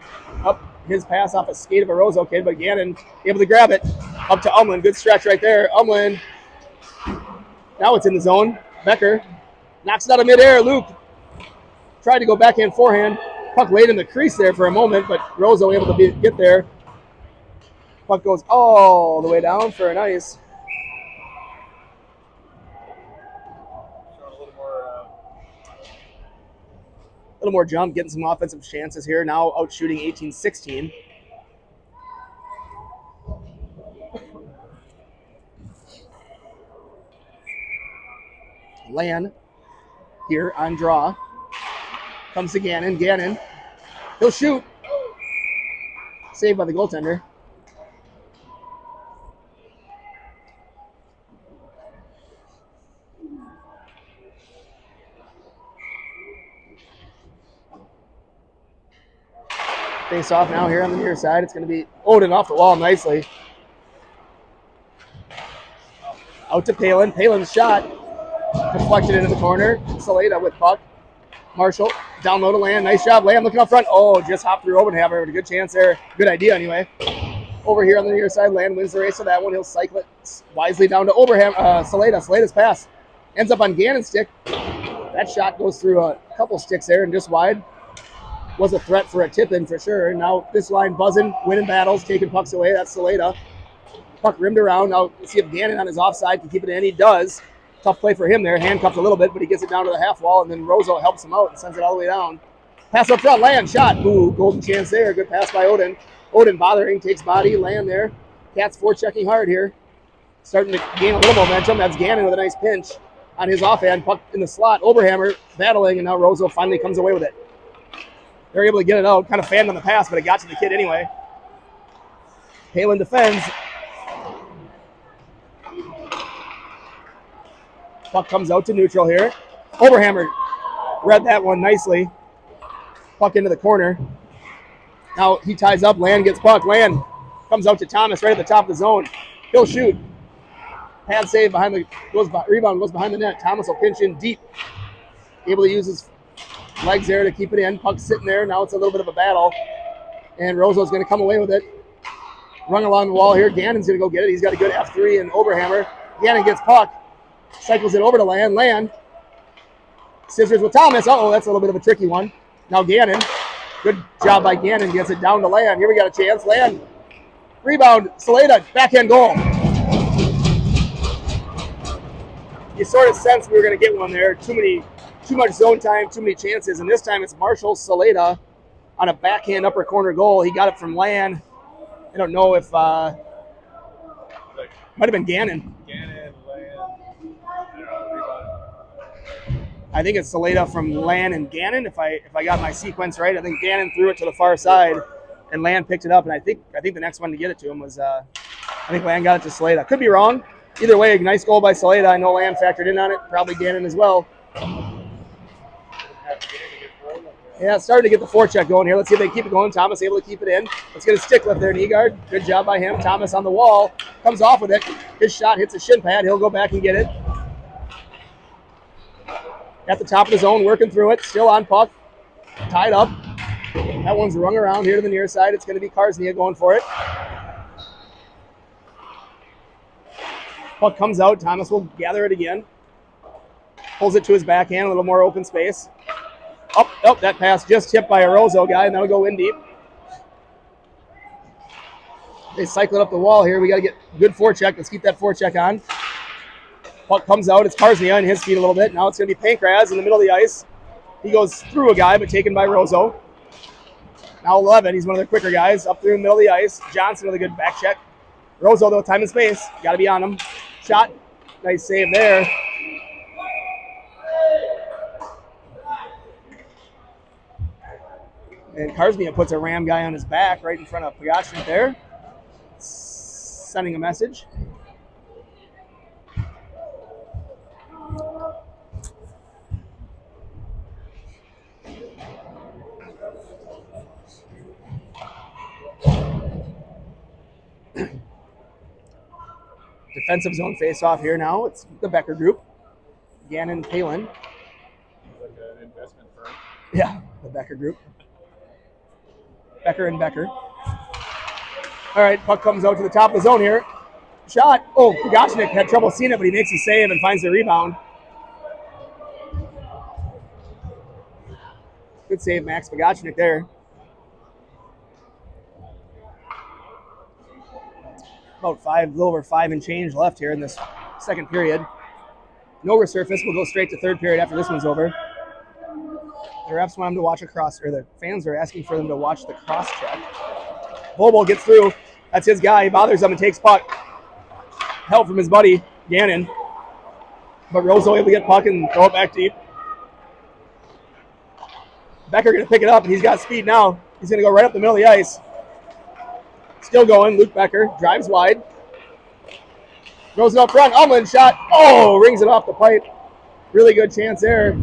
up his pass off a skate of a Roseau kid, but Gannon able to grab it up to Umlin. Good stretch right there. Umlin. Now it's in the zone. Becker knocks it out of midair. Luke tried to go backhand forehand. Puck laid in the crease there for a moment, but Roseau able to get there. Puck goes all the way down for an ice. A little more jump, getting some offensive chances here. Now out shooting 18-16. Land here on draw. Comes to Gannon. Gannon. He'll shoot. Saved by the goaltender. Face off now here on the near side. It's going to be Odin off the wall nicely. Out to Palin. Palin's shot deflected into the corner. Saleda with puck. Marshall down low to Land. Nice job. Land looking up front. Oh, just hopped through Obenhammer. A good chance there. Good idea anyway. Over here on the near side, Land wins the race for that one. He'll cycle it wisely down to Saleda. Saleda's pass ends up on Gannon's stick. That shot goes through a couple sticks there and just wide. Was a threat for a tip-in for sure. Now this line buzzing, winning battles, taking pucks away. That's Saleda. Puck rimmed around. Now let's see if Gannon on his offside can keep it in. He does. Tough play for him there. Handcuffed a little bit, but he gets it down to the half wall, and then Roseau helps him out and sends it all the way down. Pass up front. Land shot. Ooh, golden chance there. Good pass by Odin. Odin bothering, takes body. Land there. Cats forechecking hard here. Starting to gain a little momentum. That's Gannon with a nice pinch on his offhand. Puck in the slot. Oberhammer battling, and now Roseau finally comes away with it. They're able to get it out. Kind of fanned on the pass, but it got to the kid anyway. Palin defends. Puck comes out to neutral here. Oberhammer read that one nicely. Puck into the corner. Now he ties up. Land gets puck. Land comes out to Thomas right at the top of the zone. He'll shoot. Pad save behind the rebound goes behind the net. Thomas will pinch in deep. Able to use his legs there to keep it in. Puck's sitting there. Now it's a little bit of a battle. And Roseau's going to come away with it. Run along the wall here. Gannon's going to go get it. He's got a good F3 and Oberhammer. Gannon gets puck. Cycles it over to Land. Land. Scissors with Thomas. Uh-oh, that's a little bit of a tricky one. Now Gannon. Good job by Gannon. Gets it down to Land. Here we got a chance. Land. Rebound. Saleda. Backhand goal. You sort of sensed we were going to get one there. Too much zone time, too many chances. And this time it's Marshall Saleda on a backhand upper corner goal. He got it from Land. I don't know if might have been Gannon. Gannon, Land. I think it's Saleda from Land and Gannon. If I got my sequence right, I think Gannon threw it to the far side, and Land picked it up. And I think the next one to get it to him was I think Land got it to Saleda. Could be wrong. Either way, a nice goal by Saleda. I know Land factored in on it. Probably Gannon as well. Yeah, starting to get the forecheck going here. Let's see if they keep it going. Thomas able to keep it in. Let's get a stick lift there, Nygaard. Good job by him. Thomas on the wall. Comes off with it. His shot hits a shin pad. He'll go back and get it. At the top of the zone, working through it. Still on puck. Tied up. That one's rung around here to the near side. It's going to be Karsnia going for it. Puck comes out. Thomas will gather it again. Pulls it to his backhand. A little more open space. Oh, that pass just tipped by a Roseau guy, and that'll go in deep. They cycle it up the wall here. We got to get good forecheck. Let's keep that forecheck on. Puck comes out. It's Karsnia on his feet a little bit. Now it's going to be Pankraz in the middle of the ice. He goes through a guy, but taken by Roseau. Now 11. He's one of their quicker guys. Up through the middle of the ice. Johnson with a good back check. Roseau, though, time and space. Got to be on him. Shot. Nice save there. And Karsnia puts a Ram guy on his back right in front of Pagachnik there. Sending a message. Defensive zone face-off here now. It's the Becker group. Gannon, Palin. Like an investment firm. Yeah, the Becker group. Becker and Becker. All right, puck comes out to the top of the zone here. Shot. Oh, Pagachnik had trouble seeing it, but he makes the save and finds the rebound. Good save, Max Pagachnik there. About a little over 5 and change left here in this second period. No resurface. We'll go straight to third period after this one's over. The refs want him to watch the fans are asking for them to watch the cross check. Bobo gets through. That's his guy. He bothers him and takes puck. Help from his buddy, Gannon. But Roseau able to get puck and throw it back deep. Becker going to pick it up, and he's got speed now. He's going to go right up the middle of the ice. Still going. Luke Becker drives wide. Throws it up front. Umland shot. Oh, rings it off the pipe. Really good chance there.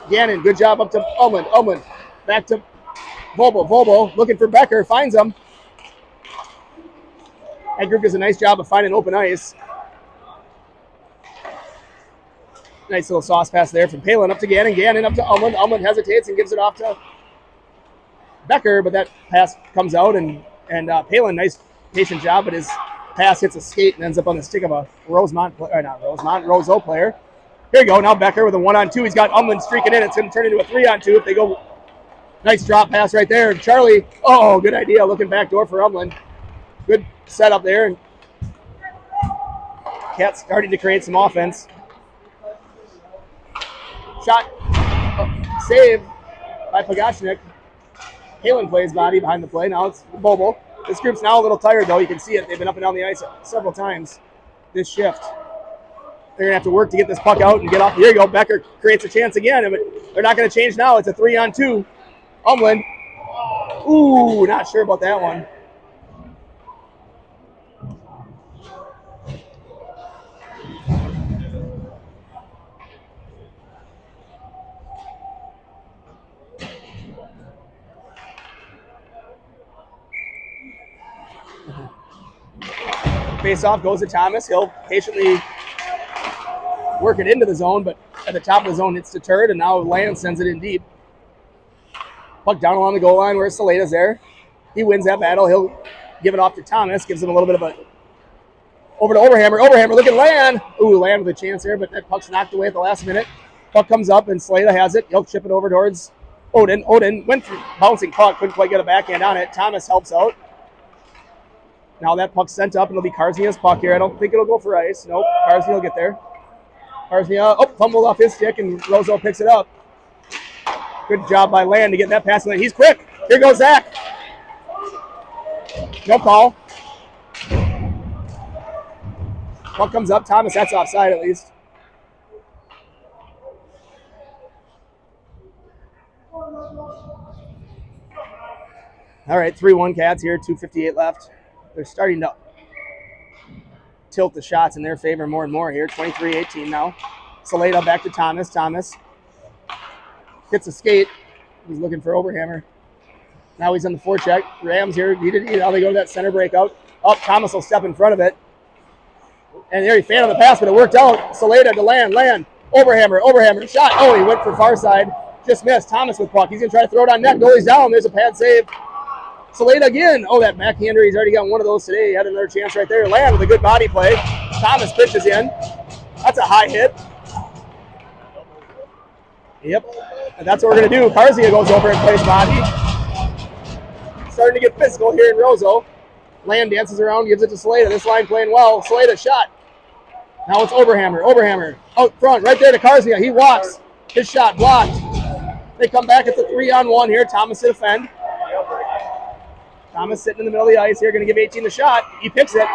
Gannon, good job up to Umland. Umland back to Vobel. Vobel looking for Becker. Finds him. That group does a nice job of finding open ice. Nice little sauce pass there from Palin up to Gannon. Gannon up to Umland. Umland hesitates and gives it off to Becker, but that pass comes out, and Palin, nice patient job, but his pass hits a skate and ends up on the stick of a Roseau player. Here you go. Now Becker with a 1-on-2. He's got Umland streaking in. It's going to turn into a 3-on-2 if they go. Nice drop pass right there. Charlie, oh, good idea. Looking back door for Umland. Good setup there. And Cats starting to create some offense. Shot. Save by Pagashnik. Palin plays body behind the play. Now it's Bobo. This group's now a little tired, though. You can see it. They've been up and down the ice several times this shift. They're going to have to work to get this puck out and get off. Here you go. Becker creates a chance again. But they're not going to change now. It's a 3-on-2. Umland. Ooh, not sure about that one. Face-off goes to Thomas. He'll patiently work it into the zone, but at the top of the zone, it's deterred, and now Land sends it in deep. Puck down along the goal line where Saleda's there. He wins that battle. He'll give it off to Thomas, gives him a little bit of a over to Overhammer. Overhammer, look at Land. Ooh, Land with a chance here, but that puck's knocked away at the last minute. Puck comes up, and Saleda has it. He'll chip it over towards Odin. Odin went through bouncing puck, couldn't quite get a backhand on it. Thomas helps out. Now that puck's sent up, and it'll be Karsnia's puck here. I don't think it'll go for ice. Nope, Karsnia will get there. Karsnia, fumbled off his stick, and Roseau picks it up. Good job by Land to get that pass. He's quick. Here goes Zach. No call. Puck comes up. Thomas, that's offside at least. All right, 3-1 Cats here, 2:58 left. They're starting to tilt the shots in their favor more and more here. 23-18 now. Saleda back to Thomas. Thomas hits a skate. He's looking for Overhammer. Now he's on the forecheck. Rams here. Now they go to that center breakout. Thomas will step in front of it. And there he failed on the pass, but it worked out. Saleda to Land. Land. Overhammer. Shot. Oh, he went for far side. Just missed. Thomas with puck. He's going to try to throw it on net. Goalie's down. There's a pad save. Saleda again. Oh, that backhander. He's already got one of those today. He had another chance right there. Land with a good body play. Thomas pitches in. That's a high hit. Yep. And that's what we're going to do. Karzia goes over and plays body. Starting to get physical here in Roseau. Land dances around, gives it to Saleda. This line playing well. Saleda shot. Now it's Overhammer. Overhammer out front, right there to Karzia. He walks. His shot blocked. They come back. It's a 3-on-1 here. Thomas to defend. Thomas sitting in the middle of the ice here, going to give 18 the shot. He picks it.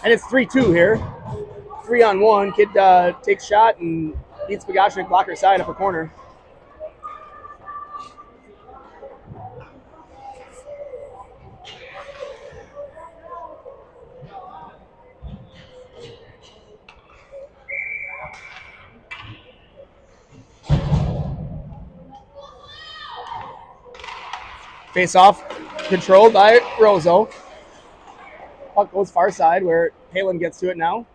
And it's 3-2 here. 3-on-1. Kid takes shot and beats Pagashnik blocker side up a corner. Face off, controlled by Roseau. Puck goes far side where Palin gets to it now.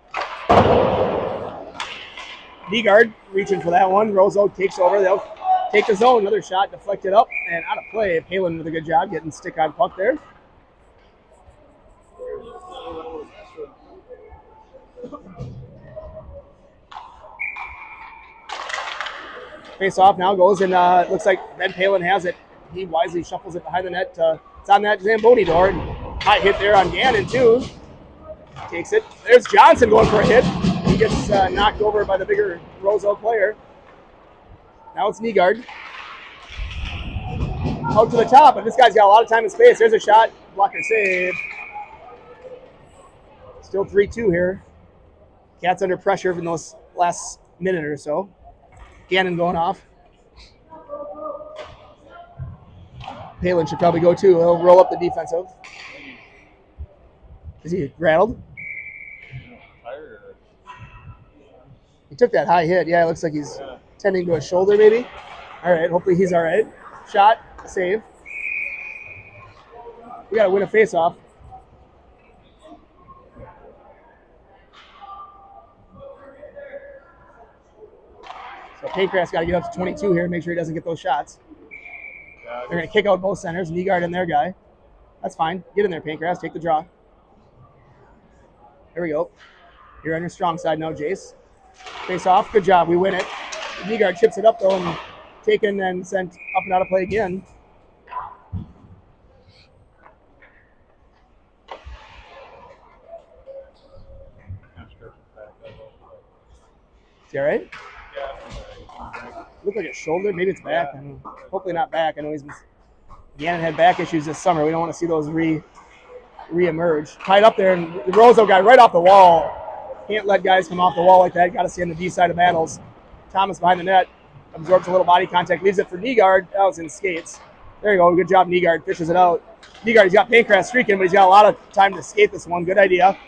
Nygaard reaching for that one. Roseau takes over. They'll take the zone. Another shot deflected up and out of play. Palin with a good job getting stick on puck there. Face off now goes and looks like Ben Palin has it. He wisely shuffles it behind the net. It's on that Zamboni door. And high hit there on Gannon too. Takes it. There's Johnson going for a hit. He gets knocked over by the bigger Roseau player. Now it's Nygaard. out to the top, but this guy's got a lot of time and space. There's a shot. Blocker save. Still 3-2 here. Cats under pressure in those last minute or so. Gannon going off. Palin should probably go too. He'll roll up the defensive. Is he rattled? He took that high hit. Yeah, it looks like he's tending to a shoulder maybe. All right, hopefully he's all right. Shot, save. We got to win a face-off. So Pancras got to get up to 22 here, make sure he doesn't get those shots. They're going to kick out both centers. Nygaard and their guy. That's fine. Get in there, Pancras. Take the draw. Here we go. You're on your strong side now, Jace. Face off. Good job. We win it. Nygaard chips it up, though, and taken and sent up and out of play again. Is he all right? Looked like it's shoulder. Maybe it's back. I don't know. Hopefully not back. I know Gannon had back issues this summer. We don't want to see those re-emerge. Tied up there, and the Roseau guy right off the wall. Can't let guys come off the wall like that. Got to stay on the D side of battles. Thomas behind the net. Absorbs a little body contact. Leaves it for Nygaard. That was in skates. There you go. Good job, Nygaard. Fishes it out. Nygaard, he's got Pancras streaking, but he's got a lot of time to skate this one. Good idea.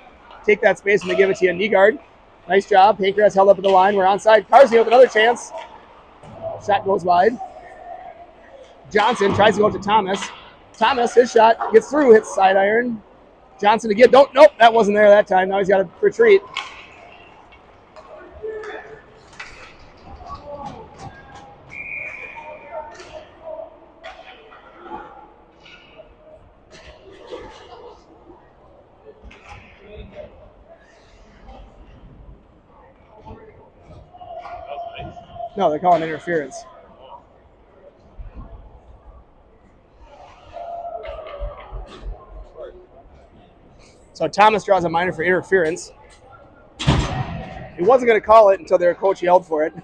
Take that space when they give it to you. Nygaard. Nice job. Pancras held up at the line. We're onside. Carsey with another chance. Shot goes wide. Johnson tries to go up to Thomas. Thomas, his shot gets through, hits side iron. Johnson again. Nope, that wasn't there that time. Now he's got to retreat. No, they're calling interference. So Thomas draws a minor for interference. He wasn't going to call it until their coach yelled for it.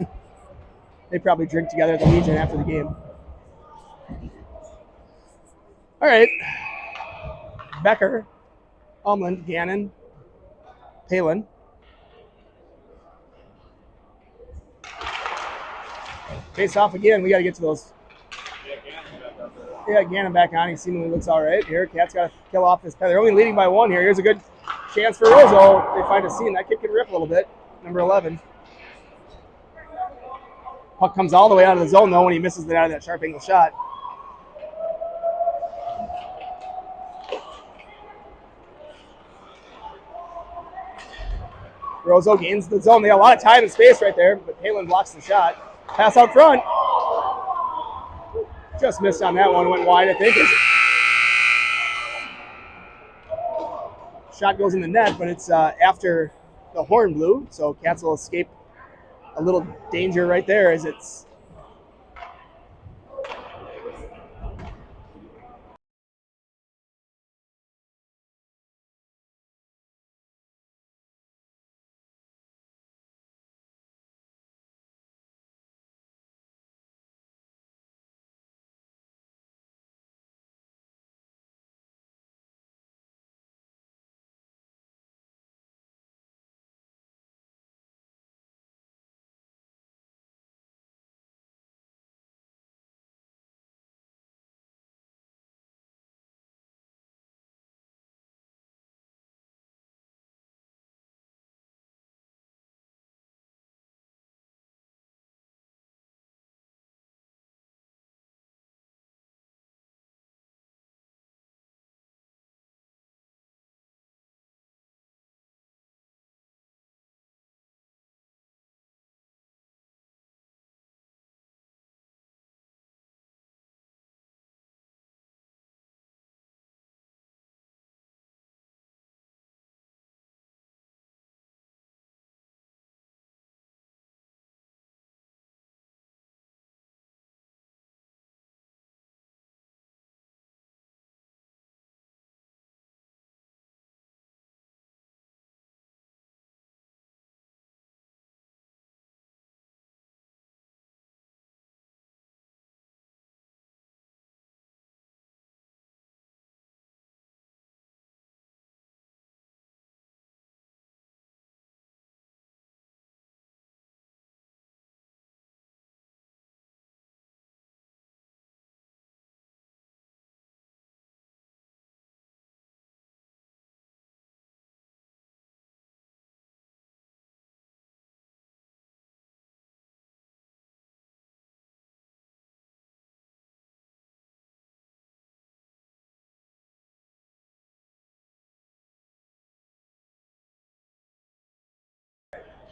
They probably drink together at the Legion after the game. All right. Becker, Umland, Gannon, Palin. Face off again. We got to get to those. Yeah, Gannon back on. He seemingly looks all right here. Cat's got to kill off this play. They're only leading by one here. Here's a good chance for Roseau. They find a seam. That kid can rip a little bit. Number 11. Puck comes all the way out of the zone, though, when he misses it out of that sharp angle shot. Roseau gains the zone. They got a lot of time and space right there, but Palin blocks the shot. Pass out front. Just missed on that one. Went wide, I think. Shot goes in the net, but it's after the horn blew, so Cats will escape a little danger right there as it's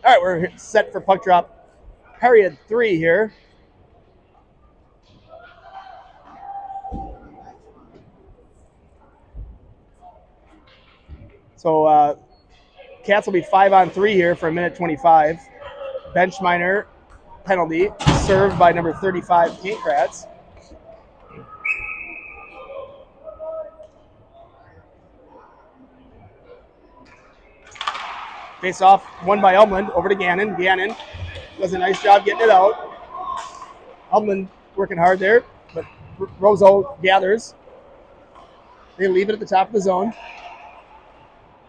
All right, we're set for puck drop period 3 here. So Cats will be 5-on-3 here for a minute 25. Bench minor penalty served by number 35 Painkrats. Face off, won by Umland, over to Gannon. Gannon does a nice job getting it out. Umland working hard there, but Roseau gathers. They leave it at the top of the zone.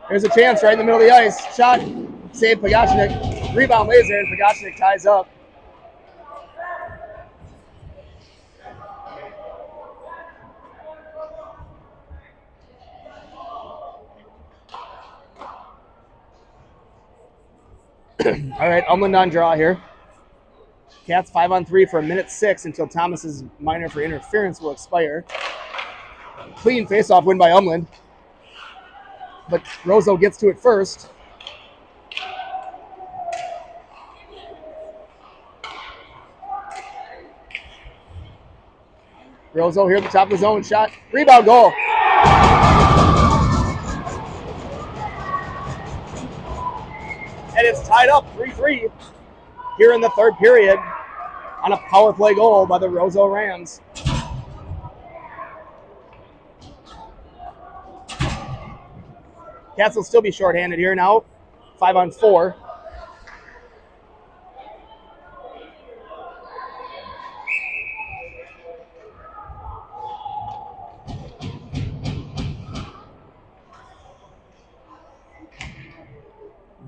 There's a chance right in the middle of the ice. Shot, save Pagachnik. Rebound lays there, and Pagachnik ties up. All right, Umland on draw here. Cats 5-on-3 for a minute 6 until Thomas's minor for interference will expire. Clean face-off win by Umland, but Roseau gets to it first. Roseau here at the top of the zone, shot, rebound, goal. And it's tied up 3-3 here in the third period on a power play goal by the Roseau Rams. Cats will still be shorthanded here now, 5-on-4.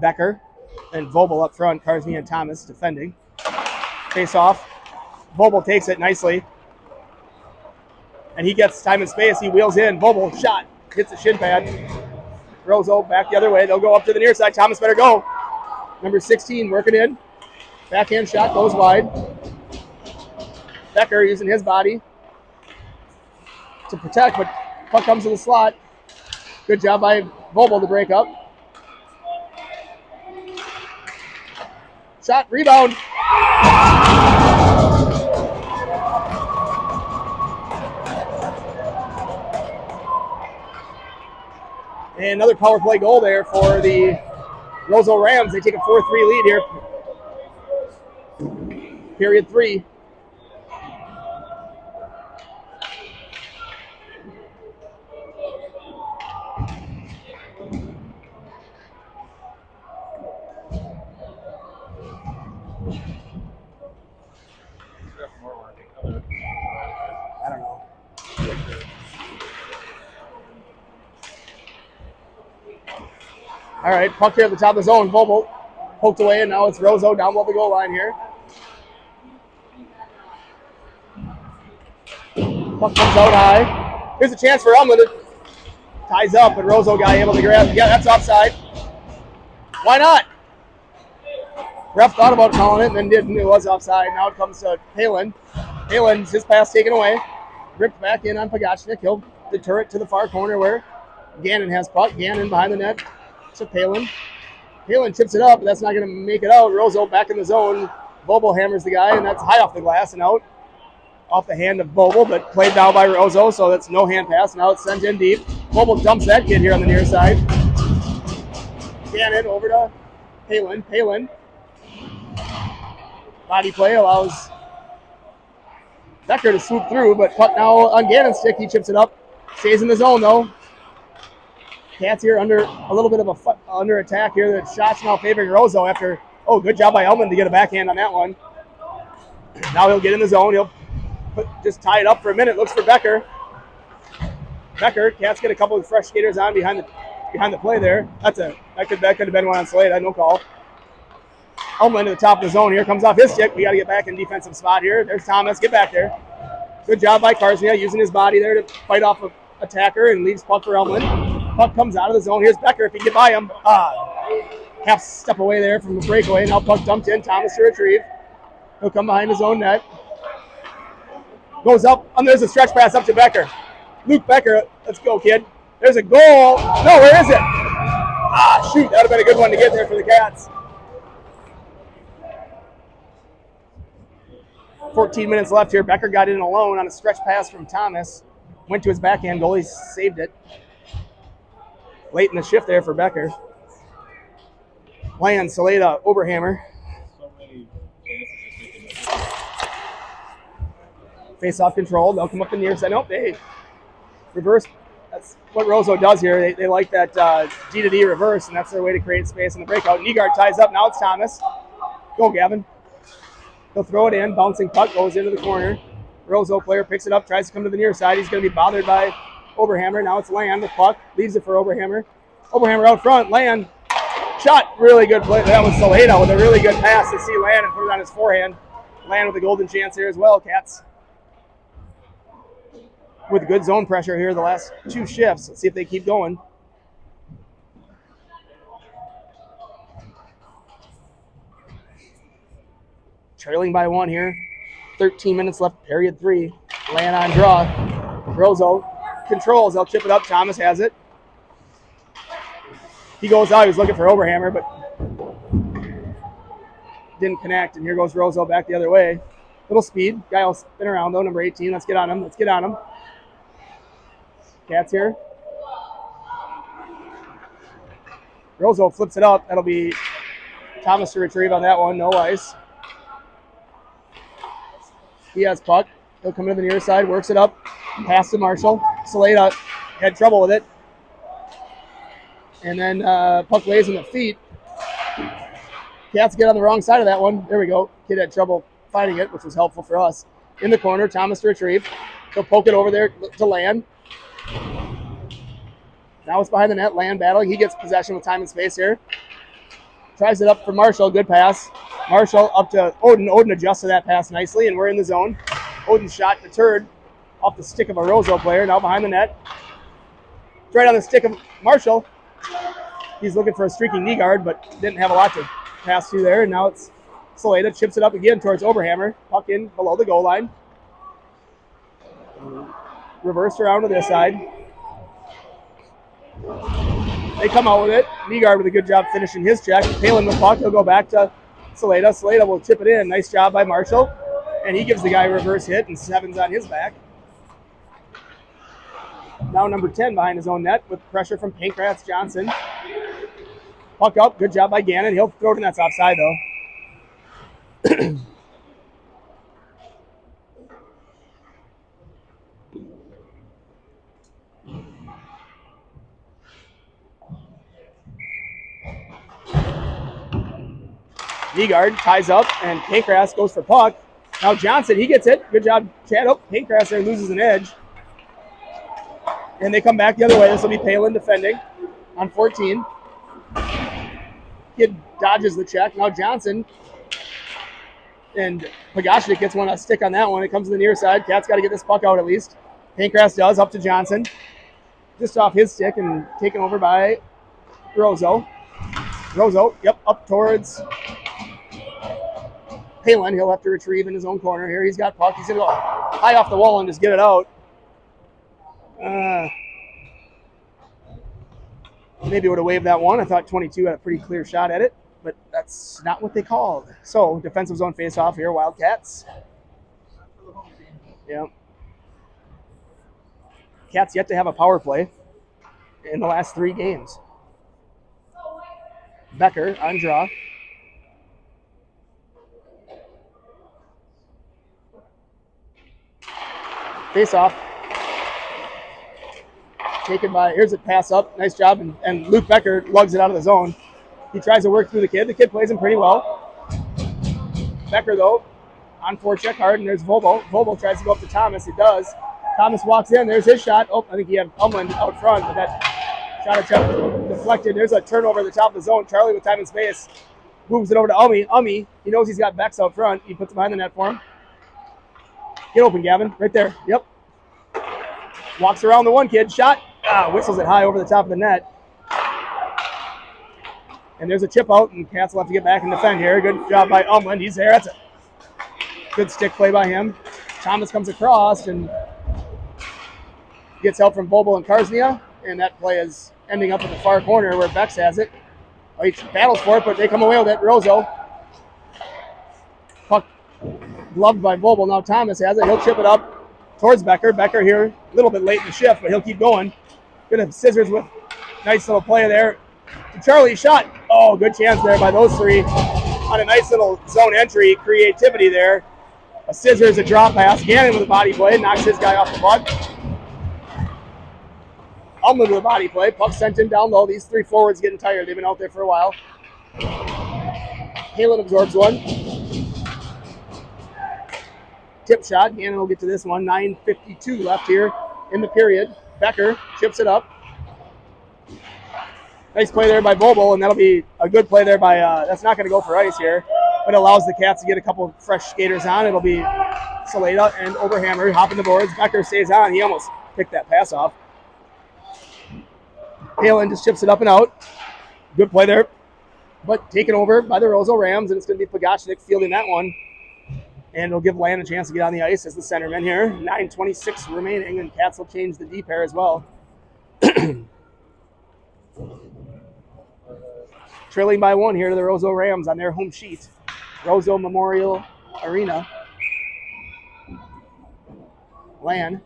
Becker and Vobel up front, Karsny and Thomas defending. Face off. Vobel takes it nicely. And he gets time and space. He wheels in. Vobel shot. Hits the shin pad. Roseau back the other way. They'll go up to the near side. Thomas better go. Number 16 working in. Backhand shot goes wide. Becker using his body to protect, but puck comes to the slot. Good job by Vobel to break up. Shot, rebound. And another power play goal there for the Roseau Rams. They take a 4-3 lead here. Period 3. I don't know. All right, puck here at the top of the zone. Vobel poked away, and now it's Roseau down below the goal line here. Puck comes out high. Here's a chance for Umland. Ties up, but Roseau got able to grab. Yeah, that's offside. Why not? Ref thought about calling it and then didn't. It was offside. Now it comes to Palin. Palin's his pass taken away. Ripped back in on Pagachnik. He'll deter it to the far corner where Gannon has puck. Gannon behind the net to Palin. Palin tips it up, but that's not going to make it out. Roseau back in the zone. Vobel hammers the guy, and that's high off the glass and out. Off the hand of Vobel, but played now by Roseau, so that's no hand pass. Now it's sent in deep. Vobel dumps that kid here on the near side. Gannon over to Palin. Palin. Body play allows Becker to swoop through, but puck now on Gannon's stick. He chips it up. Stays in the zone, though. Cats here under a little bit of a under attack here. The shot's now favoring Roseau after, good job by Umland to get a backhand on that one. Now he'll get in the zone. He'll just tie it up for a minute. Looks for Becker. Becker, Cats get a couple of fresh skaters on behind the play there. That could have been one on Slade. I had no call. Umland to the top of the zone here. Comes off his stick. We got to get back in defensive spot here. There's Thomas. Get back there. Good job by Karsnia using his body there to fight off an attacker and leaves puck for Umland. Puck comes out of the zone. Here's Becker if he can get by him. Half step away there from the breakaway. Now puck dumped in. Thomas to retrieve. He'll come behind his own net. Goes up. There's a stretch pass up to Becker. Luke Becker. Let's go, kid. There's a goal. No, where is it? Shoot. That would have been a good one to get there for the Cats. 14 minutes left here. Becker got in alone on a stretch pass from Thomas. Went to his backhand goal. He saved it. Late in the shift there for Becker. Land, Saleda, Oberhammer. So many chances just making it. Face off control. They'll come up the near side. Nope, they reverse. That's what Roseau does here. They like that D to D reverse, and that's their way to create space in the breakout. Nygaard ties up. Now it's Thomas. Go, Gavin. He'll throw it in. Bouncing puck goes into the corner. Roseau player picks it up, tries to come to the near side. He's going to be bothered by Oberhammer. Now it's Land. The puck leaves it for Oberhammer. Oberhammer out front. Land. Shot. Really good play. That was Saleda with a really good pass to see Land and put it on his forehand. Land with a golden chance here as well, Cats. With good zone pressure here the last two shifts. Let's see if they keep going. Trailing by one here. 13 minutes left, period 3. Land on draw. Roseau controls. They'll chip it up. Thomas has it. He goes out. He was looking for Oberhammer, but didn't connect. And here goes Roseau back the other way. Little speed. Guy will spin around, though. Number 18. Let's get on him. Let's get on him. Cats here. Roseau flips it up. That'll be Thomas to retrieve on that one. No ice. He has puck. He'll come in the near side, works it up, pass to Marshall. Saleda had trouble with it. And then puck lays in the feet. Cats get on the wrong side of that one. There we go. Kid had trouble finding it, which was helpful for us. In the corner, Thomas to retrieve. He'll poke it over there to Land. Now it's behind the net. Land battling. He gets possession with time and space here. Tries it up for Marshall. Good pass. Marshall up to Odin. Odin adjusts to that pass nicely, and we're in the zone. Odin's shot deterred off the stick of a Roseau player. Now behind the net. It's right on the stick of Marshall. He's looking for a streaking Nygaard, but didn't have a lot to pass through there. And now it's Saleda. Chips it up again towards Oberhammer. Puck in below the goal line. Reversed around to this side. They come out with it. Nygaard with a good job finishing his check. Palin with puck. He'll go back to Saleda. Saleda will tip it in. Nice job by Marshall. And he gives the guy a reverse hit, and 7's on his back. Now number 10 behind his own net with pressure from Pankratz Johnson. Puck up. Good job by Gannon. He'll throw it in. That's offside, though. Nygaard ties up, and Pankratz goes for puck. Now Johnson, he gets it. Good job, Chad. Oh, Pankratz there loses an edge. And they come back the other way. This will be Palin defending on 14. Kid dodges the check. Now Johnson. And Pagashnik gets one a stick on that one. It comes to the near side. Cat's got to get this puck out at least. Pankratz does, up to Johnson. Just off his stick and taken over by Roseau. Roseau, yep, up towards Palin. He'll have to retrieve in his own corner here. He's got puck. He's going to go high off the wall and just get it out. Maybe would have waved that one. I thought 22 had a pretty clear shot at it, but that's not what they called. So, defensive zone face-off here, Wildcats. Yeah. Cats yet to have a power play in the last 3 games. Becker on draw. Face off. Taken by, here's a pass up. Nice job. And Luke Becker lugs it out of the zone. He tries to work through the kid. The kid plays him pretty well. Becker, though, on forecheck hard, and there's Volvo. Volvo tries to go up to Thomas. He does. Thomas walks in. There's his shot. Oh, I think he had Umland out front, but that shot attempt deflected. There's a turnover at the top of the zone. Charlie with time and space moves it over to Ummy. He knows he's got backs out front. He puts it behind the net for him. Get open, Gavin. Right there. Yep. Walks around the one kid. Shot. Whistles it high over the top of the net. And there's a chip out, and Cats will have to get back and defend here. Good job by Umland. He's there. That's a good stick play by him. Thomas comes across and gets help from Bobo and Karsnia, and that play is ending up in the far corner where Bex has it. He battles for it, but they come away with it. Roseau. Puck Gloved by Vogel. Now Thomas has it. He'll chip it up towards Becker. Becker here a little bit late in the shift, but he'll keep going. Good have scissors with nice little play there. To Charlie shot. Oh, good chance there by those three on a nice little zone entry. Creativity there. A scissors, a drop pass. Gannon with a body play. Knocks his guy off the puck. Umland with a body play. Puck sent in down low. These three forwards getting tired. They've been out there for a while. Halen absorbs one. Tip shot. Gannon will get to this one. 9:52 left here in the period. Becker chips it up. Nice play there by Vogel, and that'll be a good play there by, that's not going to go for ice here, but it allows the Cats to get a couple of fresh skaters on. It'll be Saleda and Oberhammer hopping the boards. Becker stays on. He almost picked that pass off. Halen just chips it up and out. Good play there, but taken over by the Roseau Rams, and it's going to be Pagachnik fielding that one. And it'll give Land a chance to get on the ice as the centerman here. 9:26 remaining, and Cats will change the D pair as well. Trailing by one here to the Roseau Rams on their home sheet. Roseau Memorial Arena. Land.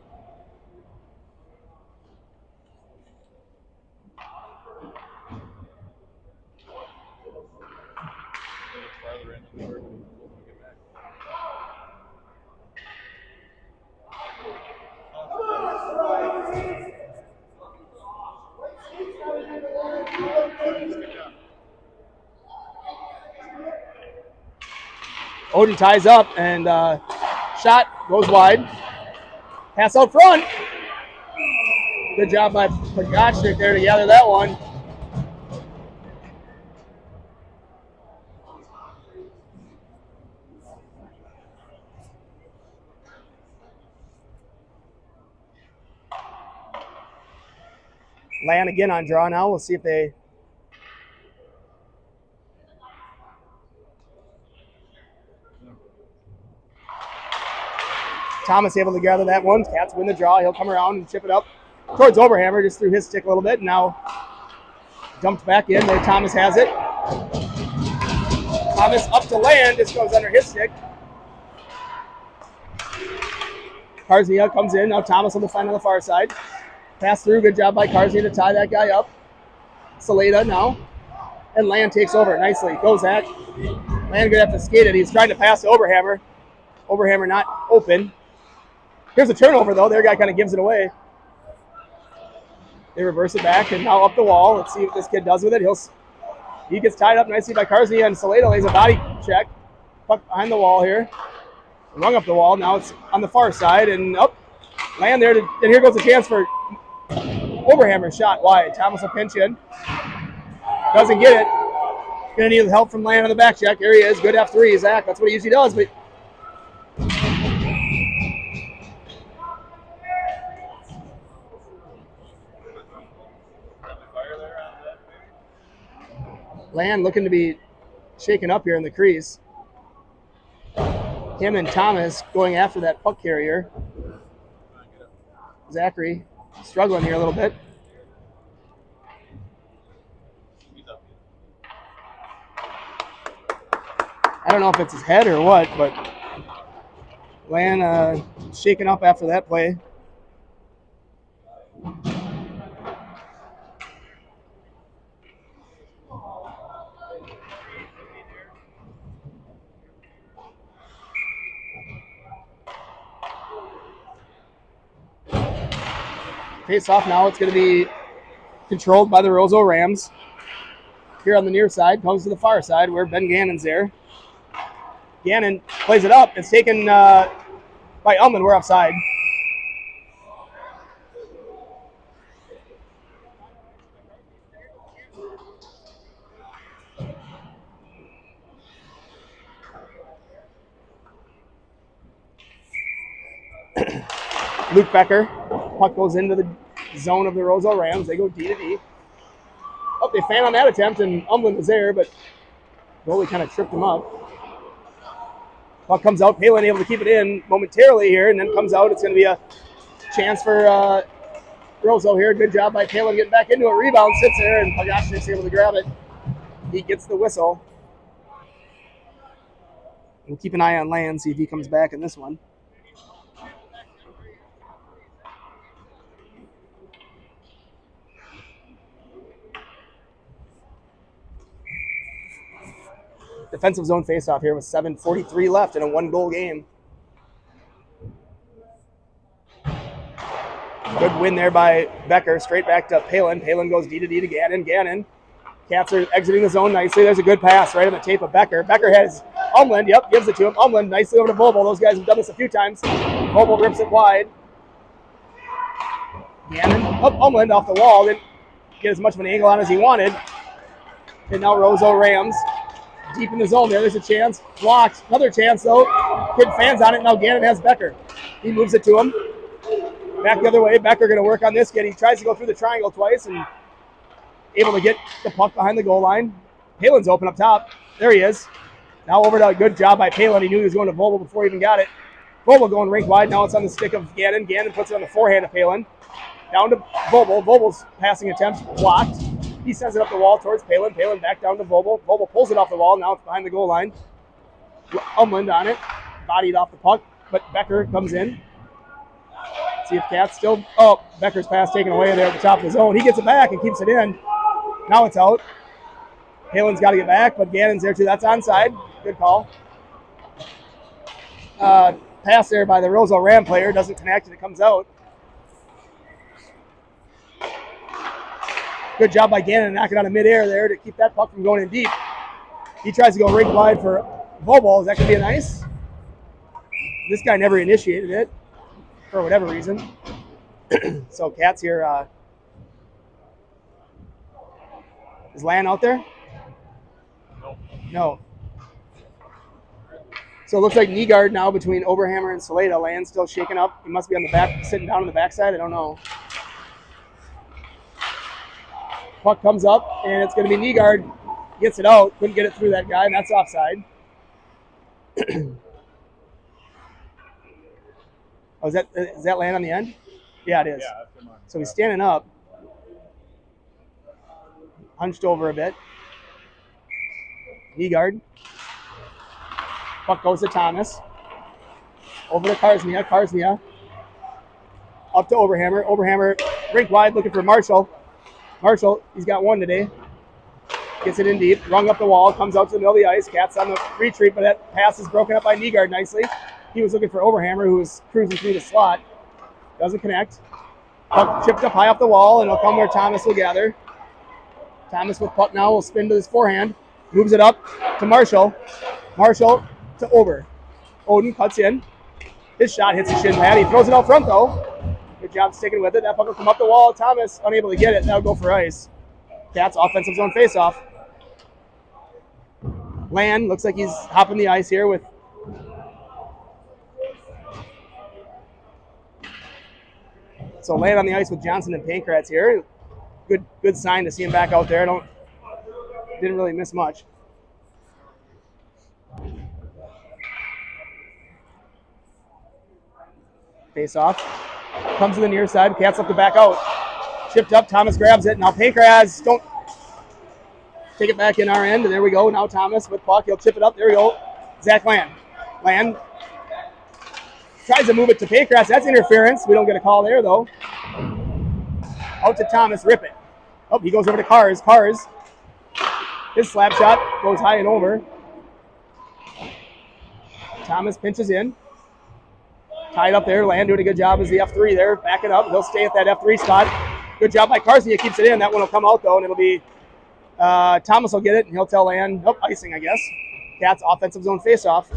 Odin ties up, and shot goes wide. Pass out front. Good job by Pagachnik there to gather that one. Land again on draw now. We'll see if they... Thomas able to gather that one. Cats win the draw. He'll come around and chip it up towards Oberhammer, just threw his stick a little bit. Now dumped back in. There Thomas has it. Thomas up to Land. Just goes under his stick. Karznia comes in. Now Thomas on the find on the far side. Pass through. Good job by Karznia to tie that guy up. Saleda now. And Land takes over nicely. Goes at. Land going to have to skate it. He's trying to pass to Oberhammer. Oberhammer not open. Here's a turnover, though. Their guy kind of gives it away. They reverse it back, and now up the wall. Let's see what this kid does with it. He gets tied up nicely by Karznia, and Saleda lays a body check. Puck behind the wall here. Rung up the wall. Now it's on the far side, and up. Land there. And here goes a chance for Oberhammer. Shot wide. Thomas will pinch in. Doesn't get it. Going to need help from Land on the back check. There he is. Good F3, Zach. That's what he usually does, but... Land looking to be shaken up here in the crease. Him and Thomas going after that puck carrier. Zachary struggling here a little bit. I don't know if it's his head or what, but Land shaken up after that play. Face off now. It's going to be controlled by the Roseau Rams. Here on the near side, comes to the far side where Ben Gannon's there. Gannon plays it up. It's taken by Ullman. We're offside. Luke Becker. Puck goes into the zone of the Roseau Rams. They go D to D. Oh, they fan on that attempt, and Umland was there, but goalie kind of tripped him up. Puck comes out. Palin able to keep it in momentarily here, and then comes out. It's going to be a chance for Roseau here. Good job by Palin getting back into it. Rebound, sits there, and Pagachnik's able to grab it. He gets the whistle. We'll keep an eye on Land, see if he comes back in this one. Defensive zone faceoff here with 7:43 left in a 1-goal game. Good win there by Becker. Straight back to Palin. Palin goes D to D to Gannon. Gannon. Cats are exiting the zone nicely. There's a good pass right on the tape of Becker. Becker has Umland. Yep, gives it to him. Umland nicely over to Vobel. Those guys have done this a few times. Vobel rips it wide. Gannon. Up Umland off the wall. Didn't get as much of an angle on as he wanted. And now Roseau Rams. Deep in the zone there. There's a chance. Blocked. Another chance, though. Kid fans on it. Now Gannon has Becker. He moves it to him. Back the other way. Becker going to work on this kid. He tries to go through the triangle twice and able to get the puck behind the goal line. Palin's open up top. There he is. Now over to a good job by Palin. He knew he was going to Vobel before he even got it. Vobel going rink wide. Now it's on the stick of Gannon. Gannon puts it on the forehand of Palin. Down to Vobel. Vobel's passing attempt blocked. He sends it up the wall towards Palin. Palin back down to Vobel. Vobel pulls it off the wall. Now it's behind the goal line. Umland on it. Bodied off the puck. But Becker comes in. See if Cat's still... Oh, Becker's pass taken away there at the top of the zone. He gets it back and keeps it in. Now it's out. Palin's got to get back, but Gannon's there too. That's onside. Good call. Pass there by the Roseau Ram player. Doesn't connect and it comes out. Good job by Gannon knocking out of midair there to keep that puck from going in deep. He tries to go rink wide for Vobel. Is that going to be a nice? This guy never initiated it for whatever reason. So Cats here. Is Lan out there? No. So it looks like Nygaard now between Oberhammer and Saleda. Lan's still shaking up. He must be on the back, sitting down on the backside. I don't know. Puck comes up, and it's going to be Nygaard. Gets it out. Couldn't get it through that guy, and that's offside. Oh, is that Lan on the end? Yeah, it is. Yeah, that's mine. So he's standing up. Hunched over a bit. Nygaard. Puck goes to Thomas. Over to Karsnia. Karsnia. Up to Oberhammer. Oberhammer rink wide looking for Marshall. Marshall, he's got one today. Gets it in deep. Rung up the wall. Comes out to the middle of the ice. Cat's on the retreat, but that pass is broken up by Nygaard nicely. He was looking for Oberhammer, who was cruising through the slot. Doesn't connect. Puck chipped up high off the wall, and it'll come where Thomas will gather. Thomas with puck now will spin to his forehand. Moves it up to Marshall. Marshall to Ober. Oden cuts in. His shot hits the shin pad. He throws it out front, though. Good job sticking with it. That puck will come up the wall. Thomas unable to get it. That'll go for ice. Cats offensive zone faceoff. Lan looks like he's hopping the ice here with... So Lan on the ice with Johnson and Pankratz here. Good sign to see him back out there. Didn't really miss much. Face off. Comes to the near side. Cats up to back out. Chipped up. Thomas grabs it. Now Pankratz don't take it back in our end. And there we go. Now Thomas with puck. He'll chip it up. There we go. Zach Land. Land tries to move it to Pankratz. That's interference. We don't get a call there, though. Out to Thomas. Rip it. Oh, he goes over to Cars. Cars. His slap shot goes high and over. Thomas pinches in. Tied up there. Land doing a good job as the F3 there. Back it up. He'll stay at that F3 spot. Good job by Carson. He keeps it in. That one will come out, though, and it'll be Thomas will get it, and he'll tell Land, nope, icing, I guess. Cats offensive zone faceoff.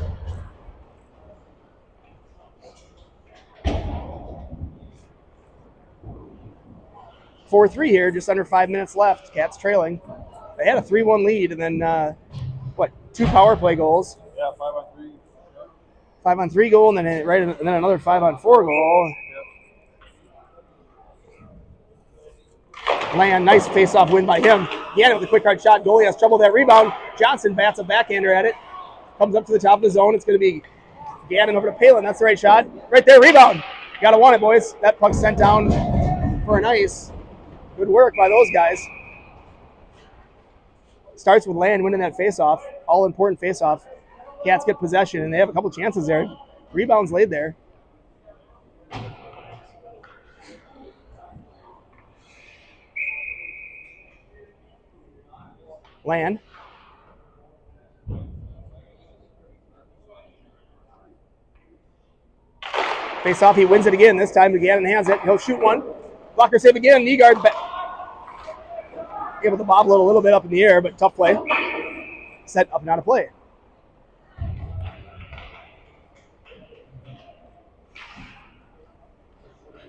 .43 here, just under 5 minutes left. Cats trailing. They had a 3-1 lead, and then, 2 power play goals. Yeah, 5-on-3. 5-on-3 goal, and then another 5-on-4 goal. Yep. Land, nice face-off win by him. Gannon with a quick hard shot. Goalie has trouble with that rebound. Johnson bats a backhander at it. Comes up to the top of the zone. It's going to be Gannon over to Palin. That's the right shot. Right there, rebound. Got to want it, boys. That puck's sent down for an ice. Good work by those guys. Starts with Land winning that face-off. All-important face-off. Cats get possession, and they have a couple chances there. Rebounds laid there. Land. Face off, he wins it again. This time Gannon has it. He'll shoot one. Blocker save again. Nygaard able to bobble it a little bit up in the air, but tough play. Set up and out of play.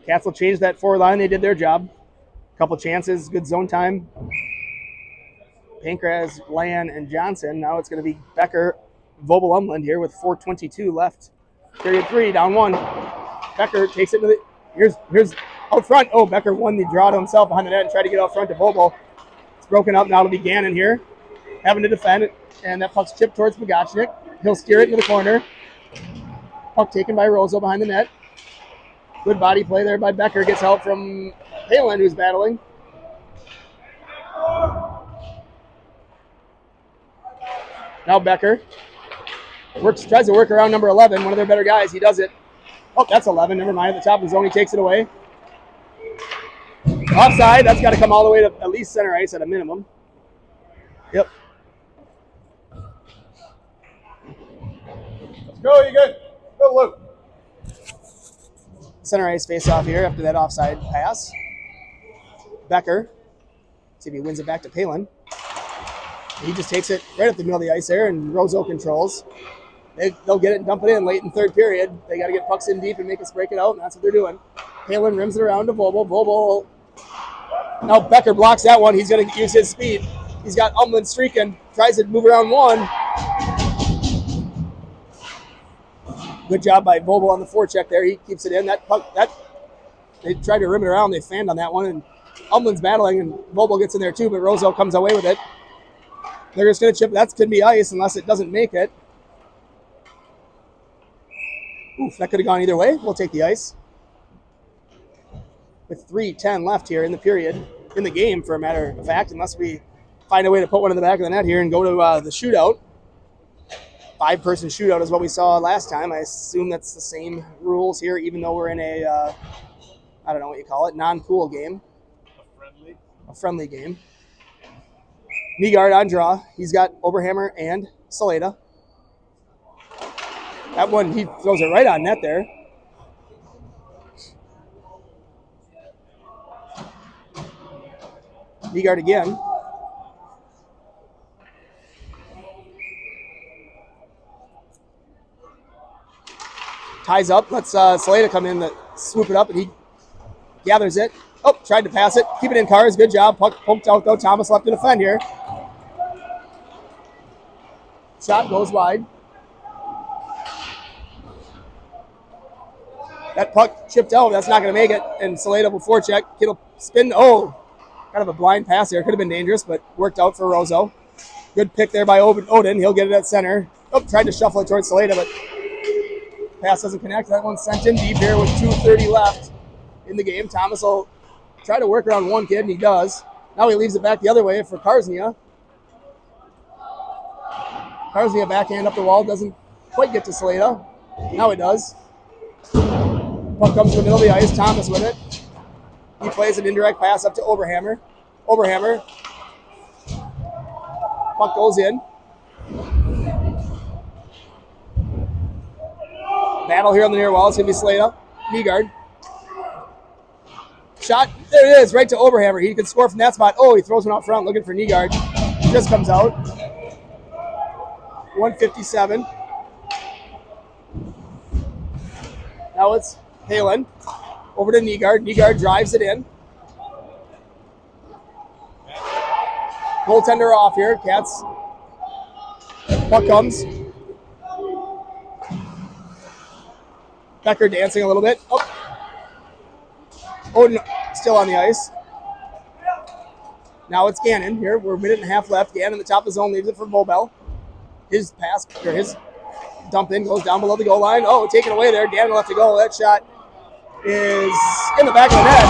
Cats will change that forward line. They did their job. Couple chances, good zone time. Pankraz, Land, and Johnson. Now it's going to be Becker, Vobel, Umland here with 4:22 left. Period 3, down 1. Becker takes it to the. Here's out front. Oh, Becker won the draw to himself behind the net and tried to get out front to Vobel. It's broken up. Now it'll be Gannon here, having to defend it. And that puck's chipped towards Pogachnik. He'll steer it into the corner. Puck taken by Roseau behind the net. Good body play there by Becker. Gets help from Palin, who's battling. Now Becker tries to work around number 11, one of their better guys. He does it. Oh, that's 11. Never mind. At the top of the zone, he takes it away. Offside. That's got to come all the way to at least center ice at a minimum. Yep. Let's go, you good. Go, Luke. Center ice face off here after that offside pass. Becker. See if he wins it back to Palin. He just takes it right up the middle of the ice there, and Roseau controls. They'll get it and dump it in late in third period. They got to get pucks in deep and make us break it out, and that's what they're doing. Palin rims it around to Vobel. Vobel. Now Becker blocks that one. He's going to use his speed. He's got Umland streaking. Tries to move around one. Good job by Vobel on the forecheck there. He keeps it in. That puck, they tried to rim it around. They fanned on that one, and Umland's battling, and Vobel gets in there too, but Roseau comes away with it. They're just going to chip. That's going to be ice unless it doesn't make it. Oof, that could have gone either way. We'll take the ice. With 3:10 left here in the period, in the game, for a matter of fact, unless we find a way to put one in the back of the net here and go to the shootout. 5-person shootout is what we saw last time. I assume that's the same rules here, even though we're in a, I don't know what you call it, non-pool game. A friendly game. Nygaard on draw. He's got Oberhammer and Saleda. That one, he throws it right on net there. Nygaard again. Ties up. Lets Saleda come in to swoop it up, and he gathers it. Oh, tried to pass it. Keep it in, Cars. Good job. Puck poked out, though. Thomas left to defend here. Shot goes wide. That puck chipped out. That's not going to make it. And Saleda will forecheck. Kittle spin. Oh, kind of a blind pass there. Could have been dangerous, but worked out for Roseau. Good pick there by Odin. He'll get it at center. Oh, tried to shuffle it towards Saleda, but pass doesn't connect. That one's sent in deep here with 2:30 left in the game. Thomas will try to work around one kid, and he does. Now he leaves it back the other way for Karsnia. Karsnia backhand up the wall. Doesn't quite get to Saleda. Now it does. Puck comes to the middle of the ice. Thomas with it. He plays an indirect pass up to Oberhammer. Oberhammer. Puck goes in. Battle here on the near wall. It's going to be Saleda. Nygaard. Shot. There it is. Right to Oberhammer. He can score from that spot. Oh, he throws one out front looking for Nygaard. Just comes out. 157. Now it's Palin. Over to Nygaard. Nygaard drives it in. Goaltender off here. Cats. Puck comes. Becker dancing a little bit. Oh. Odin still on the ice. Now it's Gannon here. We're a minute and a half left. Gannon, the top of the zone, leaves it for Vobel. His pass, or his dump in goes down below the goal line. Oh, taken away there. Gannon left to go. That shot is in the back of the net.